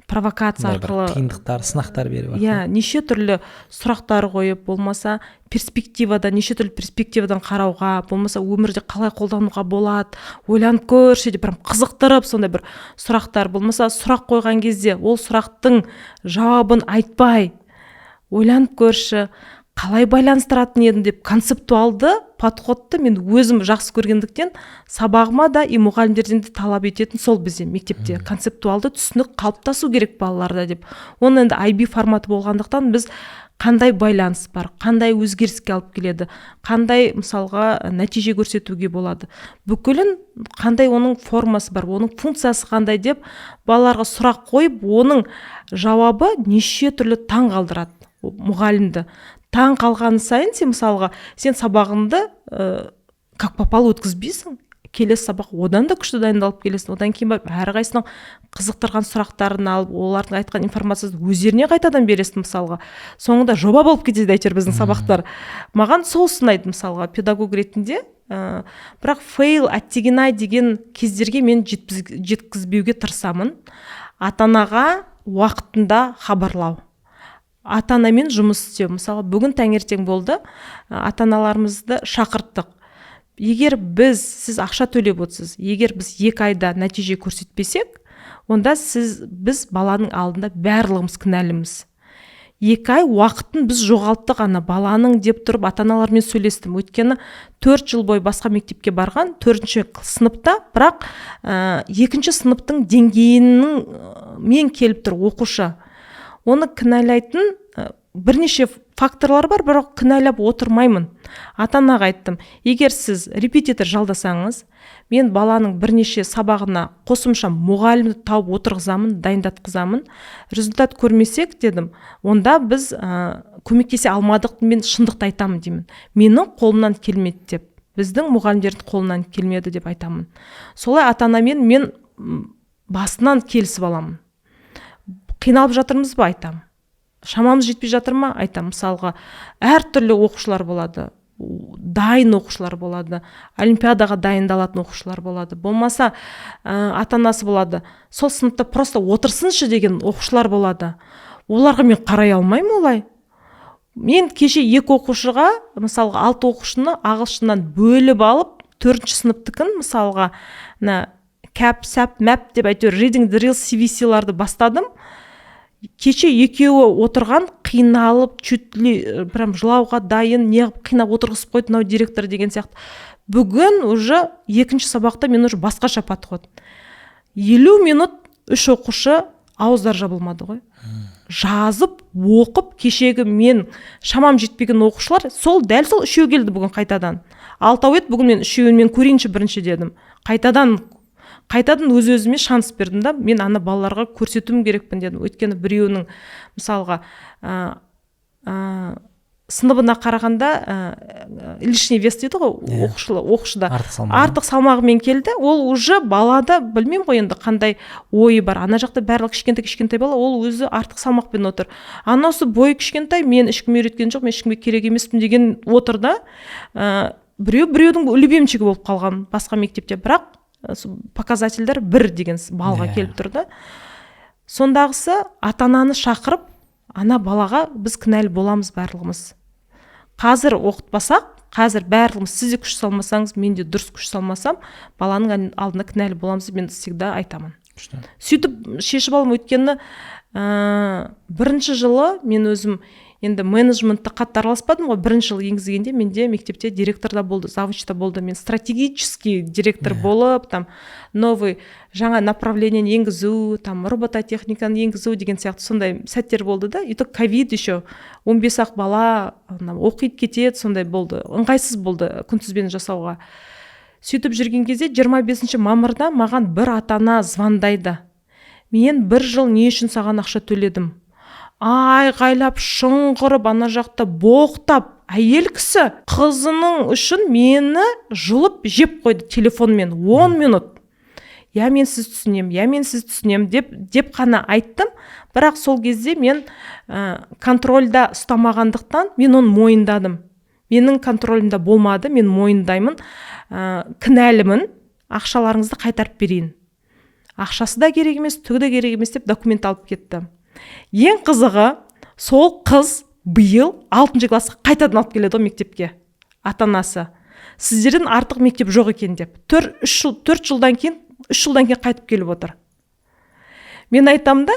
Провокация арқылы қиындықтар, сынақтар беріп. Неше түрлі сұрақтар қойып, болмаса неше түрлі перспективадан қарауға, болмаса өмірде қалай қолдануға болады, ойланып көрші деп қызықтырып, сондай бір сұрақтар, болмаса сұрақ қойған кезде ол сұрақтың жауабын айтпай, ойланып көрші, қалай байланыстыратын едім деп концептуалды подходты мен өзім жақсы көргендіктен сабағыма да и мұғалімдерден де талап ететін сол бізде мектепте концептуалды түсінік қалыптасу керек балаларда деп. Оның енді IB форматы болғандықтан біз қандай байланыс бар, қандай өзгеріске алып келеді, қандай мысалға нәтиже көрсетуге болады, бүкілін қандай оның формасы бар, оның функциясы қандай деп балаларға сұрақ қойып, оның жауабы неше түрлі таң қалдырады мұғалімді. Таң қалған сайын сен мысалға сен сабағыңды как попало өткізбейсің, келесі сабақ одан да күшті дайындалып келесің. Одан кейін барып әрқайсының қызықтырған сұрақтарын алып, олардың айтқан информациясын өздеріне қайтадан бересің мысалға. Соңында жоба болып кетеді әйтеуір біздің сабақтар. Маған сол ұнайды мысалға педагог ретінде. Бірақ фейл, әттеген-ай деген кездерге мен жеткізбеуге тырысамын. Ата-анаға уақытында хабарлау. Ата-анамен жұмыс істеу. Мысалы, бүгін таңертең болды, ата-аналарымызды шақырттық. Егер сіз ақша төлеп отырсыз, егер біз 2 айда нәтиже көрсетпесек, онда біз баланың алдында барлығымыз кінәліміз. 2 ай уақытын біз жоғалттық ана баланың деп тұрып ата-аналармен сөйлестім. Өйткені 4 жыл бойы басқа мектепке барған, 4-ші сыныпта, бірақ 2-ші сыныптың деңгейінің мен келіп тұр оқушы. Оны кінәлайтын бірнеше факторлар бар, бірақ кінәлап отырмаймын. Ата-анаға айттым, егер сіз репетитор жалдасаңыз, мен баланың бірнеше сабағына қосымша мұғалімді тауып отырғызамын, дайындатқызамын. Результат көрмесек, дедім, онда біз көмектесе алмадық, мен шындықты айтамын деймін. Менің қолымнан келмеді деп, біздің мұғалімдердің қолынан келмеді деп айтамын. Солай ата-анамен мен басынан келісіп аламын. Қиналып жатырмыз ба, айтам. Шамамыз жетпей жатыр ма, айтам. Мысалға, әртүрлі оқушылар болады. Дайын оқушылар болады. Олимпиадаға дайындалатын оқушылар болады. Болмаса, ата-анасы болады. Сол сыныпта просто отырсыншы деген оқушылар болады. Оларға мен қарай алмаймын олай. Мен кеше 2 оқушыға, мысалға 6 оқушыны ағылшыннан бөліп алып, 4-ші сыныптыкін, мысалға, CAP, SAP, MAP деп әйтеуір Reading the Real CVC-ларды бастадым. Кеше екеуі отырған, қиналып, прям жылауға дайын, неғып қинап отырғызып қойды мынау директор деген сияқты. Бүгін уже 2-ші сабақта мен уже басқаша подход. 50 минут 3 оқушы ауыздар жабылмады ғой. Жазып, оқып, кешегі мен шамам жетпеген оқушылар, дәл сол 3 келді бүгін қайтадан. 6 еді, бүгін мен 3-ін мен көрейінші бірінші дедім. Қайтадан өз-өзіме шанс бердім да, мен ана балаларға көрсетуім керекпін дедім. Өйткені біреуінің мысалға сыныбына қарағанда лишний вес дейді ғой, оқушыда артық салмағымен келді. Ол уже балада білмеймін ғой енді қандай ойы бар. Ана жақта барлық кішкентай бала, ол өзі артық салмақпен отыр. Анасы бойы кішкентай, мен ешкім үйреткен жоқ, мен ешкімге керек емеспін деген отыр да. Біреудің любимчигі болып қалған басқа мектепте, бірақ показательдер 1 деген балға келіп тұрды. Сондағысы ата-ананы шақырып, ана балаға біз кінәлі боламыз барлығымыз. Қазір оқытпасақ, қазір барлығымыз, сіз де күш салмасаңыз, мен де дұрыс күш салмасам, баланың алдында кінәлі боламыз, мен всегда айтамын. Сөйтіп шешіп алым. Өйткені 1-ші жылы мен өзім енді менеджментті қатты араласпадым ғой. Бірінші жыл енгізгенде менде мектепте директор да болды, завучта болды. Мен стратегический директор болып, там новый жаңа направлениені енгізу, там робототехниканы енгізу деген сияқты сондай сәттер болды да. И то ковид еще 15-ақ бала оқиды кетеді, сондай болды. Ыңғайсыз болды күнтізбені жасауға. Сөйтіп жүрген кезде 25 мамырда маған бір ата-ана звондайды. Мен бір жыл не үшін саған ақша төледім? Айғайлап, шыңғырып, ана жақта боқтап, әйел кісі қызының үшін мені жұлып жеп қойды телефонмен 10 минут. Я мен сіз түсінем деп қана айттым. Бірақ сол кезде мен контрольда ұстамағандықтан мен оны мойындадым. Менің контролімде болмады, мен мойындаймын, кінәлімін, ақшаларыңызды қайтарып берейін. Ақшасы да керек емес, түгі де керек емес деп документ алып кетті. Ең қызығы, сол қыз биыл 6 классқа қайтадан алып келеді мектепке. Ата-анасы. Сіздерден артық мектеп жоқ екен деп. 4 жылдан кейін қайтып келіп отыр. Мен айтам да,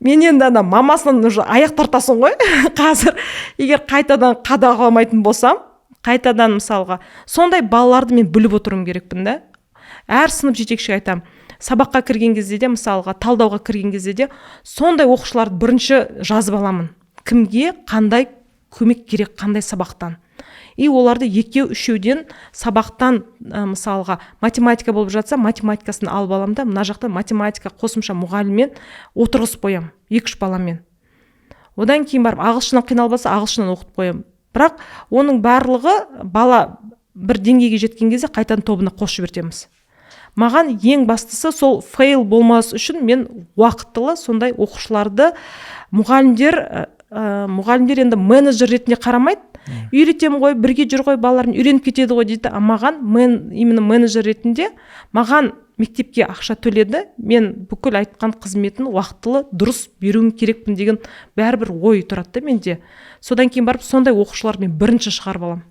мен енді ана мамасынан уже аяқ тартасың ғой. Қазір егер қайтадан қадағаламайтын болсам, қайтадан мысалға, сондай балаларды мен біліп отыруым керекпін да. Әр сынып жетекшіге айтам, сабаққа кірген кезде де, мысалға, талдауға кірген кезде де, сондай оқушыларды бірінші жазып аламын. Кімге қандай көмек керек, қандай сабақтан. И оларды екеу-үшеуден сабақтан, мысалға, математика болып жатса, математикасын алып аламын да, мына жақта математика қосымша мұғаліммен отырғызып қоям, 2-3 баламен. Одан кейін барып ағылшыннан қиналбаса, ағылшыннан оқытып қоям. Бірақ оның барлығы бала бір деңгейге жеткен кезде қайтадан тобына қосып жібертеміз. Маған ең бастысы сол фейл болмас үшін мен уақыттылы сондай оқушыларды мұғалімдер енді менеджер ретінде қарамайды. Үйретем ғой, бірге жүр ғой, балаларым үйреніп кетеді ғой дейді. Маған именно менеджер ретінде маған мектепке ақша төледі. Мен бүкіл айтқан қызметін уақыттылы дұрыс беруім керекпін деген бәрібір ой тұрады менде. Содан кейін барып сондай оқушыларды мен бірінші шығарып аламын.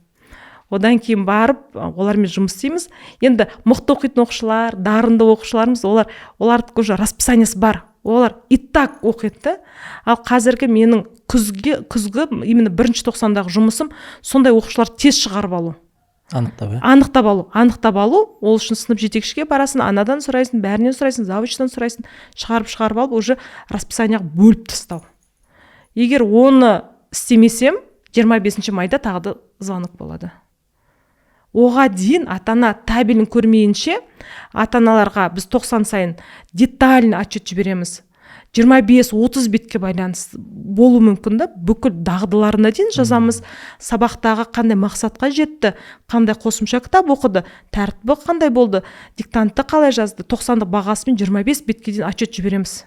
Одан кейін барып олармен жұмыс істейміз. Енді мықты оқитын оқушылар, дарынды оқушыларымыз, олардың уже расписаниесі бар. Олар и так оқиды. Ал қазіргі менің күзгі именно 1-тоқсандағы жұмысым сондай оқушылар тез шығарып алу. Анықтап алу. Ол үшін сынып жетекшіге барасың, анадан сұрайсың, бәрінен сұрайсың, завучтан сұрайсың, шығарып алып, уже расписанияға бөліп тастау. Егер оны істемесем, 25 майда тағы да звонок болады. Оға дейін ата-ана табелін көрмейінше, ата-аналарға біз 90 сайын детальный отчет жібереміз. 25-30 бетке байланысты болу мүмкін да, бүкіл дағдыларына дейін жазамыз. Сабақтағы қандай мақсатқа жетті, қандай қосымша кітап оқыды, тәртібі қандай болды, диктантты қалай жазды, 90-дық бағасымен 25 бетке дейін отчет жібереміз.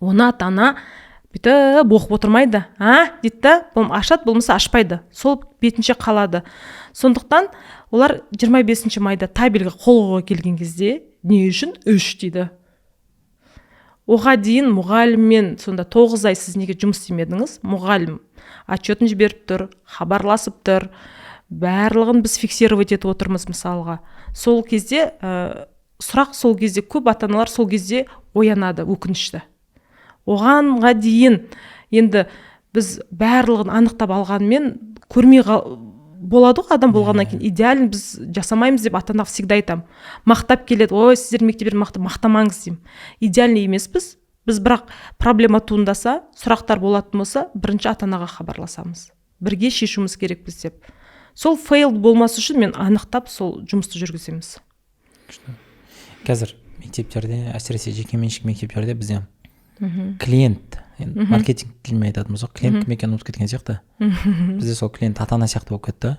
Оны ата-ана бүйтіп оқып отырмайды. Дейді, ашады, болмаса ашпайды. Сол бетінше қалады. Сондықтан олар 25 майда табелге қол қойға келген кезде не үшін 3 дейді. Оға дейін мұғаліммен сонда 9 ай сіз неге жұмыс істемедіңіз? Мұғалім отчетін жіберіп тұр, хабарласып тұр. Барлығын біз фиксировать етіп отырмыз мысалға. Сол кезде сұрақ, сол кезде көп ата-аналар сол кезде оянады, өкінішті. Оғанға дейін енді біз барлығын анықтап алғанмен көрмей болады ғой, адам болғаннан кейін идеалін біз жасамаймыз деп ата-анаға всегда айтам. Мақтап келеді, ой, сіздер мектептерін мақтамаңыз деймін. Идеальный емеспіз. Біз бірақ проблема туындаса, сұрақтар болатын болса, бірінші ата-анаға хабарласамыз. Бірге шешуіміз керекпіз деп. Сол фейл болмас үшін мен анықтап сол жұмысты жүргіземіз. Қазір мектептерде, әсіресе жекеменшік мектептерде бізде клиент, маркетинг тілімен айтатынбыз ғой, клиент кім екенін ұмытып кеткен сияқты. Бізде сол клиент ата-ана сияқты болып кетті.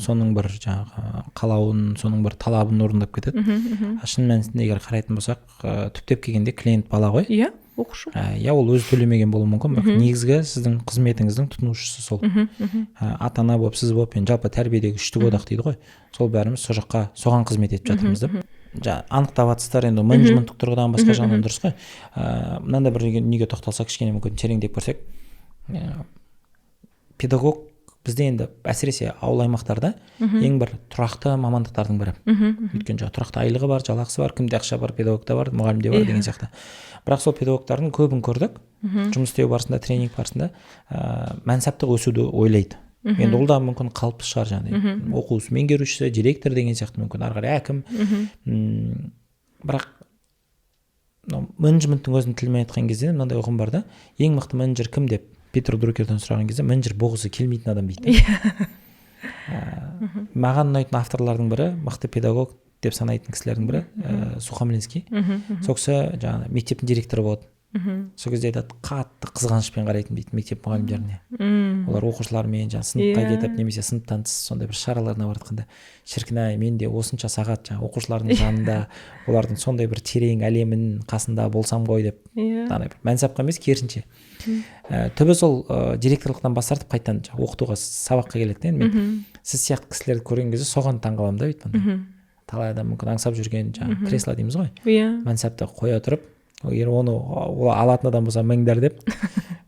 Соның бір жаңағы қалауын, соның бір талабын орындап кетеді. Шын мәнісінде егер қарайтын болсақ, түптеп келгенде клиент бала ғой. Оқушы. Ол өзі төлемеген болуы мүмкін, бірақ негізгі сіздің қызметіңіздің тұтынушысы сол. Ата-ана болып, сіз болып, жалпы тәрбиедегі үштік одақ дейді ғой. Сол бәріміз сол жаққа соған қызмет етіп жатырмыз да. Анықтап жатсыздар, енді менеджменттік тұрғыдан басқа жағынан дұрыс қой. Мынандай бір неге тоқталсақ, кішкене мүмкін тереңдеп көрсек, педагог бізде енді әсіресе ауыл аймақтарда ең бір тұрақты мамандықтардың бірі. Өйткені жаңағы тұрақты айлығы бар, жалақысы бар, кімде ақша бар, педагогта бар, мұғалімде бар деген сияқты. Бірақ сол педагогтардың көбін көрдік, жұмыс істеу барысында, тренинг барысында мәнсаптық өсуді ойлайды. Енді ол да мүмкін қалыпты шығар, жаңағыдай оқу ісі меңгерушісі, директор деген сияқты, мүмкін ары қарай әкім. Бірақ менеджменттің өзінің тілімен айтқан кезде мынандай ұғым бар да, ең мықты менеджер кім деп Питер Друкерден сұраған кезде, менеджер болғысы келмейтін адам дейді. Маған ұнайтын авторлардың бірі, мықты педагог деп санайтын кісілердің бірі, Сухомлинский. Сол кісі жаңағы мектептің директоры болады. Сол кезде айтады, қатты қызғанышпен қарайтын дейді мектеп мұғалімдеріне. Олар оқушылармен жаңағы сыныпқа кетіп, немесе сыныптан тыс сондай бір шараларына баратқанда, шіркін-ай, мен де осынша сағат жаңағы оқушылардың жанында, олардың сондай бір терең әлемін қасында болсам ғой деп, мәнсапқа емес, керісінше. Түбі сол директорлықтан бас тартып қайтадан оқытуға, сабаққа келеді. Мен сіз сияқты кісілерді көрген кезде соған таңғаламын да, өйтпін. Талай адам мүмкін аңсап жүрген жаңағы кресло дейміз ғой. Мәнсапты қоя тұрып, егер оны алатын адам болса мыңдар деп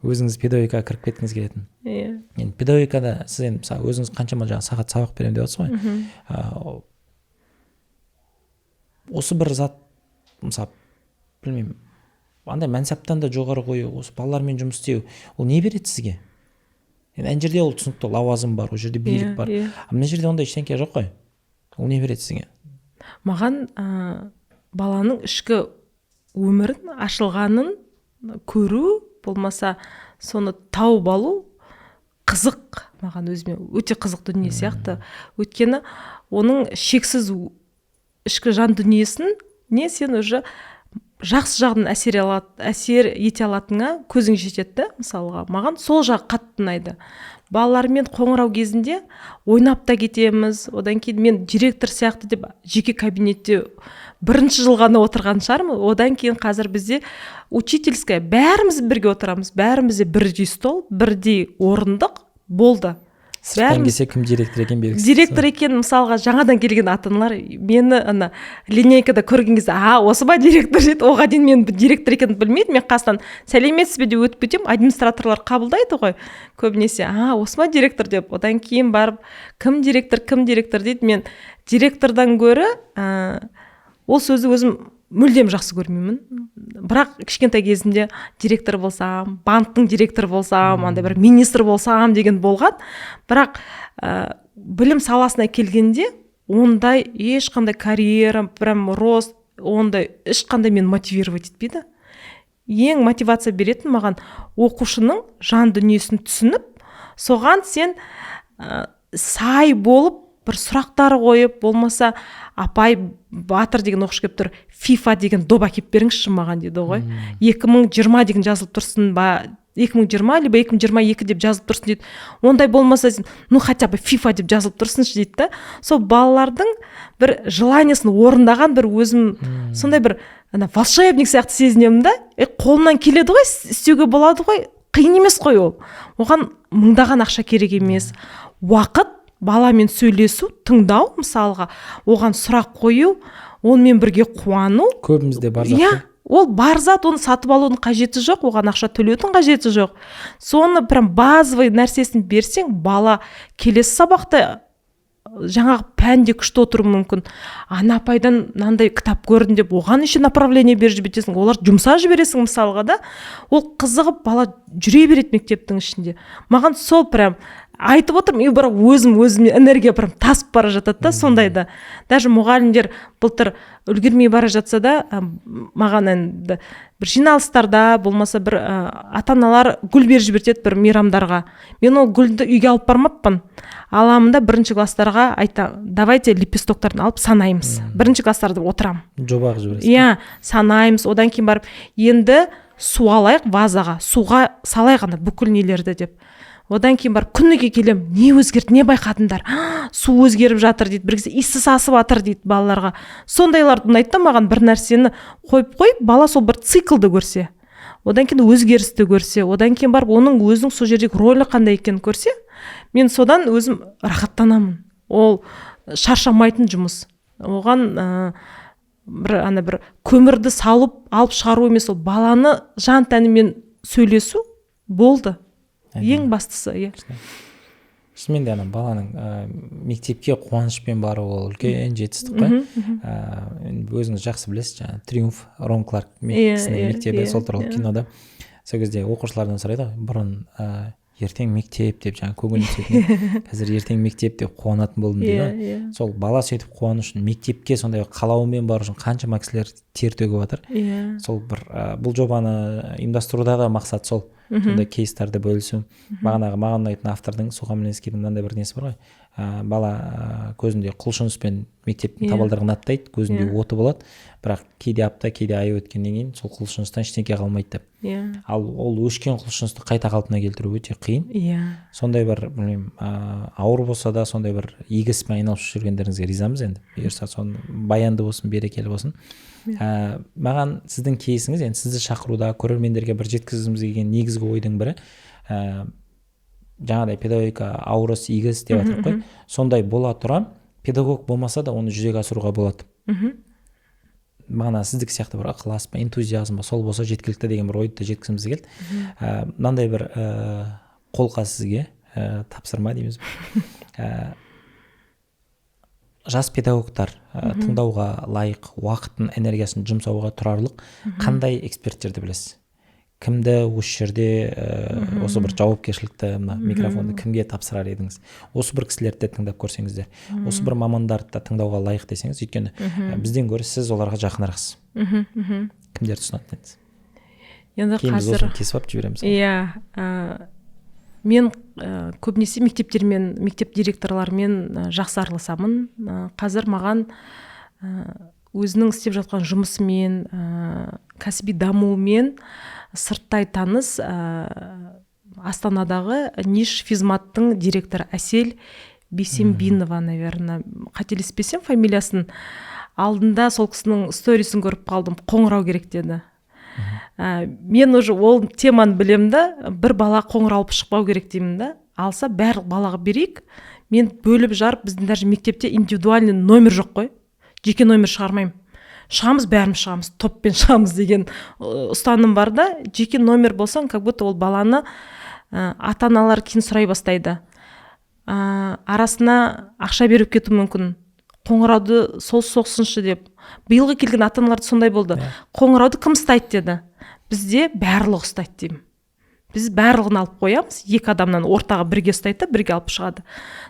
өзіңіз педагогикаға кіріп кеткіңіз келетін. Енді педагогикада сіз енді мысалы өзіңіз қаншама жаңағы сағат сабақ беремін деп отырсыз ғой. Осы бір зат мысалы білмеймін, андай мәнсаптан да жоғары қою, осы балалармен жұмыс істеу, ол не береді сізге? Енді ана жерде ол түсінікті лауазым бар, ол жерде билік бар. Мына жерде ондай ештеңе жоқ қой. Ол не береді сізге? Маған баланың ішкі өмірін ашылғанын көру, болмаса соны тауып алу қызық, маған өзіме өте қызық дүние сияқты. Өйткені оның шексіз ішкі жан дүниесін сен уже жақсы жағын әсер ете алатыныңа көзің жетеді. Мысалға, маған сол жақ қатты ұнайды. Балалармен қоңырау кезінде ойнап та кетеміз. Одан кейін мен директор сияқты деп жеке кабинетте бірінші жыл ғана отырған шығармын. Одан кейін қазір бізде учительская, бәріміз бірге отырамыз. Бәрімізде бірдей стол, бірдей орындық болды. Сырттан келсе кім директор екен белгісіз. Директор екен, мысалға, жаңадан келген ата-аналар мені линейкада көрген кезде, осы ба директор дейді. Оған дейін мен директор екенін білмейді. Мен қасынан сәлеметсіз бе деп өтіп кетемін. Администраторлар қабылдайды ғой көбінесе. Осы ма директор деп. Одан кейін барып, кім директор дейді. Мен директордан гөрі ол сөзді өзім мүлдем жақсы көрмеймін. Бірақ кішкентай кезінде директор болсам, банктың директоры болсам, андай бір министр болсам деген болған. Бірақ білім саласына келгенде ондай ешқандай карьера, прям рост, ондай ешқандай мен мотивировать етпейді. Ең мотивация беретін маған оқушының жан дүниесін түсініп, соған сен сай болып бір сұрақтар қойып, болмаса апай Батыр деген оқушы келіп тұр, FIFA деген доба кеп беріңізші маған дейді ғой. 2020 деген жазылып тұрсын ба, 2020 либо 2022 деп жазылып тұрсын дейді. Ондай болмаса, хотя бы FIFA деп жазылып тұрсыншы дейді. Сол балалардың бір желаниесын орындаған бір өзім сондай бір волшебник сияқты сезінемін да. Қолымнан келеді ғой, істеуге болады ғой, қиын емес қой ол. Оған мыңдаған ақша керек емес. Уақыт, баламен сөйлесу, тыңдау, мысалға, оған сұрақ қою, онымен бірге қуану. Көбімізде бар зат. Ол бар зат, оны сатып алудың қажеті жоқ, оған ақша төлеудің қажеті жоқ. Соны прям базовый нәрсесін берсең, бала келесі сабақта жаңағы пәнде күшті отыру мүмкін. Ана апайдан мынандай кітап көрдім деп, оған еще направление беріп жібересің, олар жұмса жібересің мысалға да. Ол қызығып бала жүре береді мектептің ішінде. Маған сол прям айтып отырмын, бірақ өзіме энергия прям тасып бара жатады да, сондай да. Даже мұғалімдер былтыр үлгермей бара жатса да, маған енді бір жиналыстарда, болмаса бір ата-аналар гүл беріп жібертеді бір мейрамдарға. Мен ол гүлді үйге алып бармаппын. Аламын да бірінші класстарға айтам, давайте лепестоктарын алып санаймыз. Бірінші класстарда отырам. Жобаға жібересіз. Санаймыз. Одан кейін барып, енді су алайық вазаға, суға салайық ана бүкіл нелерді деп. Одан кейін барып күніге келем, не өзгерді, не байқадыңдар? Су өзгеріп жатыр дейді, бір кезде иісі сасып жатыр дейді балаларға. Сондайларды ұнайды да маған, бір нәрсені қойып, бала сол бір циклды көрсе. Одан кейін өзгерісті көрсе, одан кейін барып оның өзінің сол жердегі рөлі қандай екенін көрсе, мен содан өзім рахаттанамын. Ол шаршамайтын жұмыс. Оған бір көмірді салып алып шығару емес, ол баланы жан тәнімен сөйлесу болды. Ең бастысы, шынымен де баланың мектепке қуанышпен баруы ол үлкен жетістік қой. Өзіңіз жақсы білесіз, жаңағы Триумф, Рон Кларк кісінің мектебі, сол туралы кинода сол кезде оқушылардан сұрайды ғой, бұрын ертең мектеп деп жаңағы көңілім түсетін, қазір ертең мектеп деп қуанатын болдым дейді. Сол бала сөйтіп қуану үшін мектепке сондай қалауымен бару үшін қаншама кісілер тер төгіп жатыр. Сол бір бұл жобаны ұйымдастырудағы мақсат сол. Сондай кейстарды бөлісу. Маған ұнайтын автордың Сухомлинскийдің мынандай бір несі бар ғой. Бала көзінде құлшыныспен мектептің табалдырығын аттайды, көзінде оты болады, бірақ кейде апта, кейде ай өткеннен кейін сол құлшыныстан ештеңе қалмайды деп. Ал ол өшкен құлшынысты қайта қалпына келтіру өте қиын. Сондай бір, білмеймін, ауыр болса да сондай бір игі іспен айналысып жүргендеріңізге ризамыз енді. Бұйырса соны баянды болсын, берекелі болсын. Маған сіздің кейсіңіз, енді сізді шақыруда көрермендерге бір жеткізгіміз келген негізгі ойдың бірі, жаңағыдай педагогика ауыр іс, игі іс деп айтып қой. Сондай бола тұра, педагог болмаса да оны жүзеге асыруға болады. Маған сіздік сияқты бір ықылас па, энтузиазм ба, сол болса жеткілікті деген бір ойды жеткізгіміз келді. Мынандай бір қолқа сізге тапсырма дейміз. Жас педагогтар тыңдауға лайық уақытын, энергиясын жұмсауға тұрарлық қандай эксперттерді білесіз? Кімді осы жерде осы бір жауапкершілікті микрофонды кімге тапсырар едіңіз? Осы бір кісілерді тыңдап көрсеңіздер, осы бір мамандарды да тыңдауға лайық десеңіз, өйткені бізден гөрі сіз оларға жақынырақсыз. Кімдерді ұсынатын едіңіз? Енді кейін біз қазір осыны кесіп алып жібереміз. Мен көбінесе мектептермен, мектеп директорларымен жақсы араласамын. Қазір маған өзінің істеп жатқан жұмысымен, кәсіби дамуымен сырттай таныс Астанадағы Ниш физматтың директоры Әсел Бейсембинова, наверное, қателеспесем фамилиясын, алдында сол кісінің сторисін көріп қалдым, қоңырау керек деді. Мен уже ол теманы білемін да, бір бала қоңырау алып шықпау керек деймін да, алса барлық балаға берейік. Мен бөліп жарып, біздің даже мектепте индивидуальный номер жоқ қой, жеке номер шығармаймын. Шығамыз, бәріміз шығамыз, топпен шығамыз деген ұстаным бар да, жеке номер болсаң, как будто ол баланы ата-аналар кейін сұрай бастайды. Арасына ақша беріп кету мүмкін. Қоңырауды сол соқсыншы деп. Биылғы келген ата-аналар сондай болды. Қоңырауды кім ұстайды деді. Бізде барлығы ұстайды деймін. Біз барлығын алып қоямыз, екі адамнан ортаға бірге ұстайды, бірге алып шығады.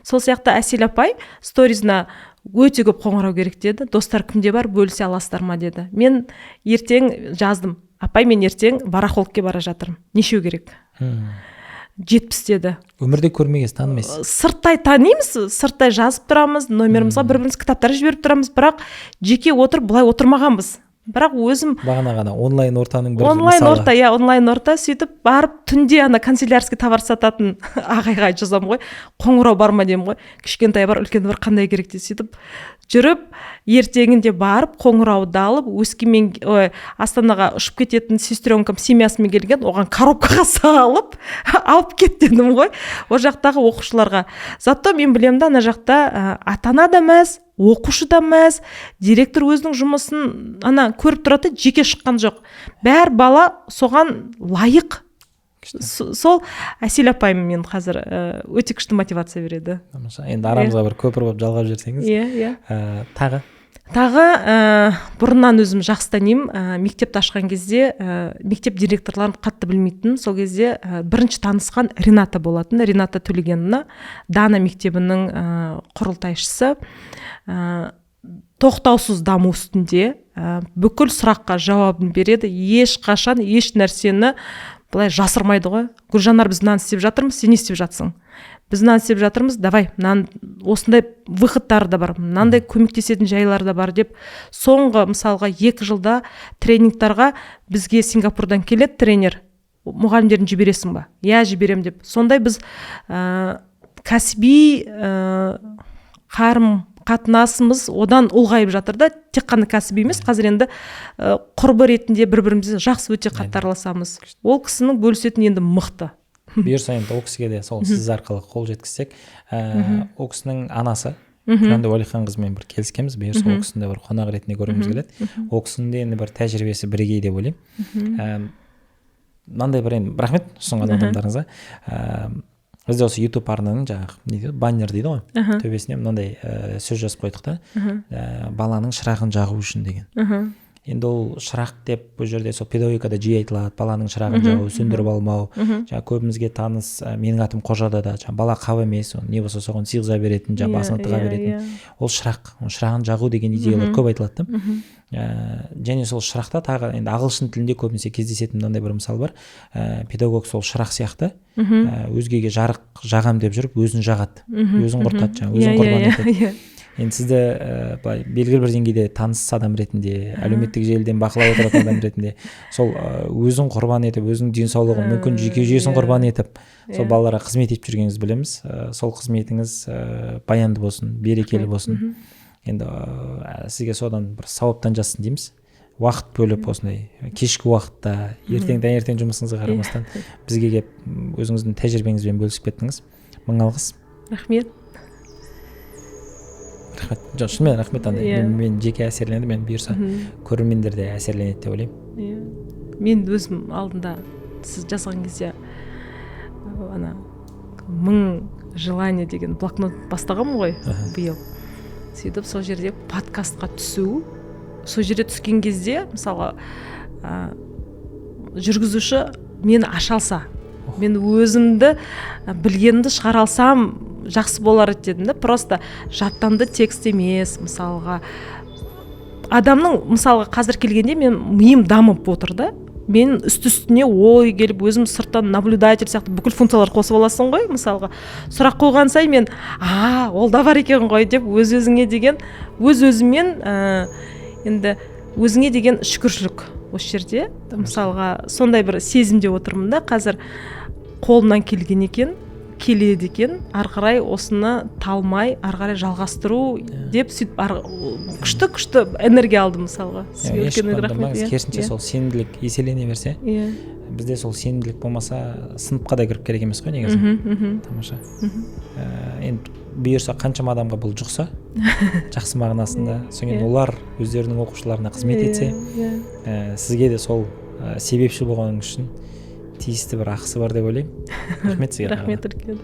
Сол сияқты Әсел апай сторизына өте көп қоңырау керек деді. Достар кімде бар, бөлісе аласыздар ма деді. Мен ертең жаздым. Апай, мен ертең барахолкке бара жатырмын. Нешеу керек? 70 деді. Өмірде көрмегенсіз, танымайсыз. Сырттай танимыз, сырттай жазып тұрамыз, номерімізге бір-біріміз кітаптар жіберіп тұрамыз, бірақ жеке отырып былай отырмағанбыз. Бірақ өзім бағана онлайн ортаның бір онлайн орта, онлайн орта, сөйтіп барып түнде канцелярский товар сататын ағайға жазамын ғой, қоңырау бар ма деймін ғой, кішкентай бар, үлкен бар, қандай керек деп сөйтіп жүріп, ертеңінде барып қоңырауды алып, Астанаға ұшып кететін сестренкам семьясымен келген, оған коробкаға салып алып кет дедім ғой, о жақтағы оқушыларға. Зато мен білемін да, ана жақта ата-ана да мәз, оқушы да мәз, директор өзінің жұмысын көріп тұрады, жеке шыққан жоқ. Бәр бала соған лайық. Сол Әсел апайым мен қазір өте күшті мотивация береді. Енді арамызға бір көпір болып жалғап жүрсеңіз. Тағы бұрыннан өзім жақсы танимын. Мектепті ашқан кезде мектеп директорларын қатты білмейтін. Сол кезде бірінші танысқан Рената болатын. Рената Төлегенова, Дана мектебінің құрылтайшысы. Тоқтаусыз даму үстінде бүкіл сұраққа жауабын береді. Ешқашан еш нәрсені былай жасырмайды ғой. Гүлжанар, біз мынаны істеп жатырмыз, сен не істеп жатсың? Біз мынаны істеп жатырмыз, давай, осындай выходтары да бар, мынандай көмектесетін жайлар да бар деп. Соңғы мысалға 2 жылда тренингтарға бізге Сингапурдан келеді тренер. Мұғалімдерін жібересің ба? Я, жіберем деп. Сондай біз кәсіби қарым қатынасымыз одан ұлғайып жатыр да, тек қана кәсіби емес, қазір енді құрбы ретінде бір-бірімізді жақсы өте қатты араласамыз. Ол кісінің бөлісетін енді мықты. Бұйырса енді ол кісіге де сол сіз арқылы қол жеткізсек, ол кісінің анасы Күләнді Уәлиханқызымен бір келіскенбіз, бұйырса ол кісіні бір қонақ ретінде көргіміз келеді. Ол кісінің де енді бір тәжірибесі бірегей деп ойлаймын. Мынандай бір енді рахмет ұсынған адамдарыңызға. бізде осы YouTube арнаның жаңағы не дейді баннер дейді ғой, төбесіне мынандай сөз жазып қойдық та, баланың шырағын жағу үшін деген. Енді ол шырақ деп бұл жерде сол педагогикада жиі айтылады, баланың шырағын жағу, сөндіріп алмау. Жаңа көбімізге таныс, менің атым Қожада да жаңа бала қап емес, не болса соған сыйғыза беретін, жаңа басына тыға беретін. Ол шырақ, шырағын жағу деген идеялар көп айтылады да. Және сол шырақта тағы енді ағылшын тілінде көбінесе кездесетін мынандай бір мысал бар. Педагог сол шырақ сияқты өзгеге жарық жағам деп жүріп өзін жағады, өзін құртады, жаңа өзін құрбан етеді. Енді сізді былай белгілі бір деңгейде таныс адам ретінде, әлеуметтік желіден бақылап отыратын адам ретінде сол өзін құрбан етіп, өзінің денсаулығын, мүмкін жүйке жүйесін құрбан етіп, сол балаларға қызмет етіп жүргеніңізді білеміз. Сол қызметіңіз баянды болсын, берекелі болсын. Енді сізге содан бір сауаптан жазсын дейміз. Уақыт бөліп осындай кешкі уақытта, таңертең жұмысыңызға қарамастан бізге келіп өзіңіздің тәжірибеңізбен бөлісіп кеттіңіз. Мың алғыс. Рахмет. Жоқ, шынымен рахмет. Мен жеке әсерлендім, мен бұйырса көрермендер де әсерленеді деп ойлаймын. Мен өзім алдында сіз жазған кезде ана 1000 желание деген блокнот бастағанмын ғой биыл. Сөйтіп сол жерде подкастқа түсу, сол жерде түскен кезде мысалы жүргізуші мені аша алса, мен өзімді білгенімді шығара алсам жақсы болар дедім да. Просто жаттанды текст емес, мысалға адамның мысалға қазір келгенде мен миым дамып отыр да, мен үсті-үстіне ой келіп өзім сырттан наблюдатель сияқты бүкіл функциялар қосып аласың ғой. Мысалға сұрақ қойған сай мен ол да бар екен ғой деп өз-өзіңе деген өз-өзімен енді өзіңе деген шүкіршілік осы жерде. Мысалға сондай бір сезімде отырмын да, қазір қолымнан келген екен, келеді екен, ары қарай осыны талмай, ары қарай жалғастыру деп сөйтіп күшті энергия алдым мысалға. Керісінше сол сенімділік еселене берсе, бізде сол сенімділік болмаса сыныпқа да кіріп керек емес қой негізі. Тамаша. Енді бұйырса қаншама адамға бұл жұқса, жақсы мағынасында, соңын олар өздерінің оқушыларына қызмет етсе, сізге де сол себепші болғаныңыз үшін тиісті бір ақысы бар деп ойлаймын. Рахмет сізге. Рахмет үлкен.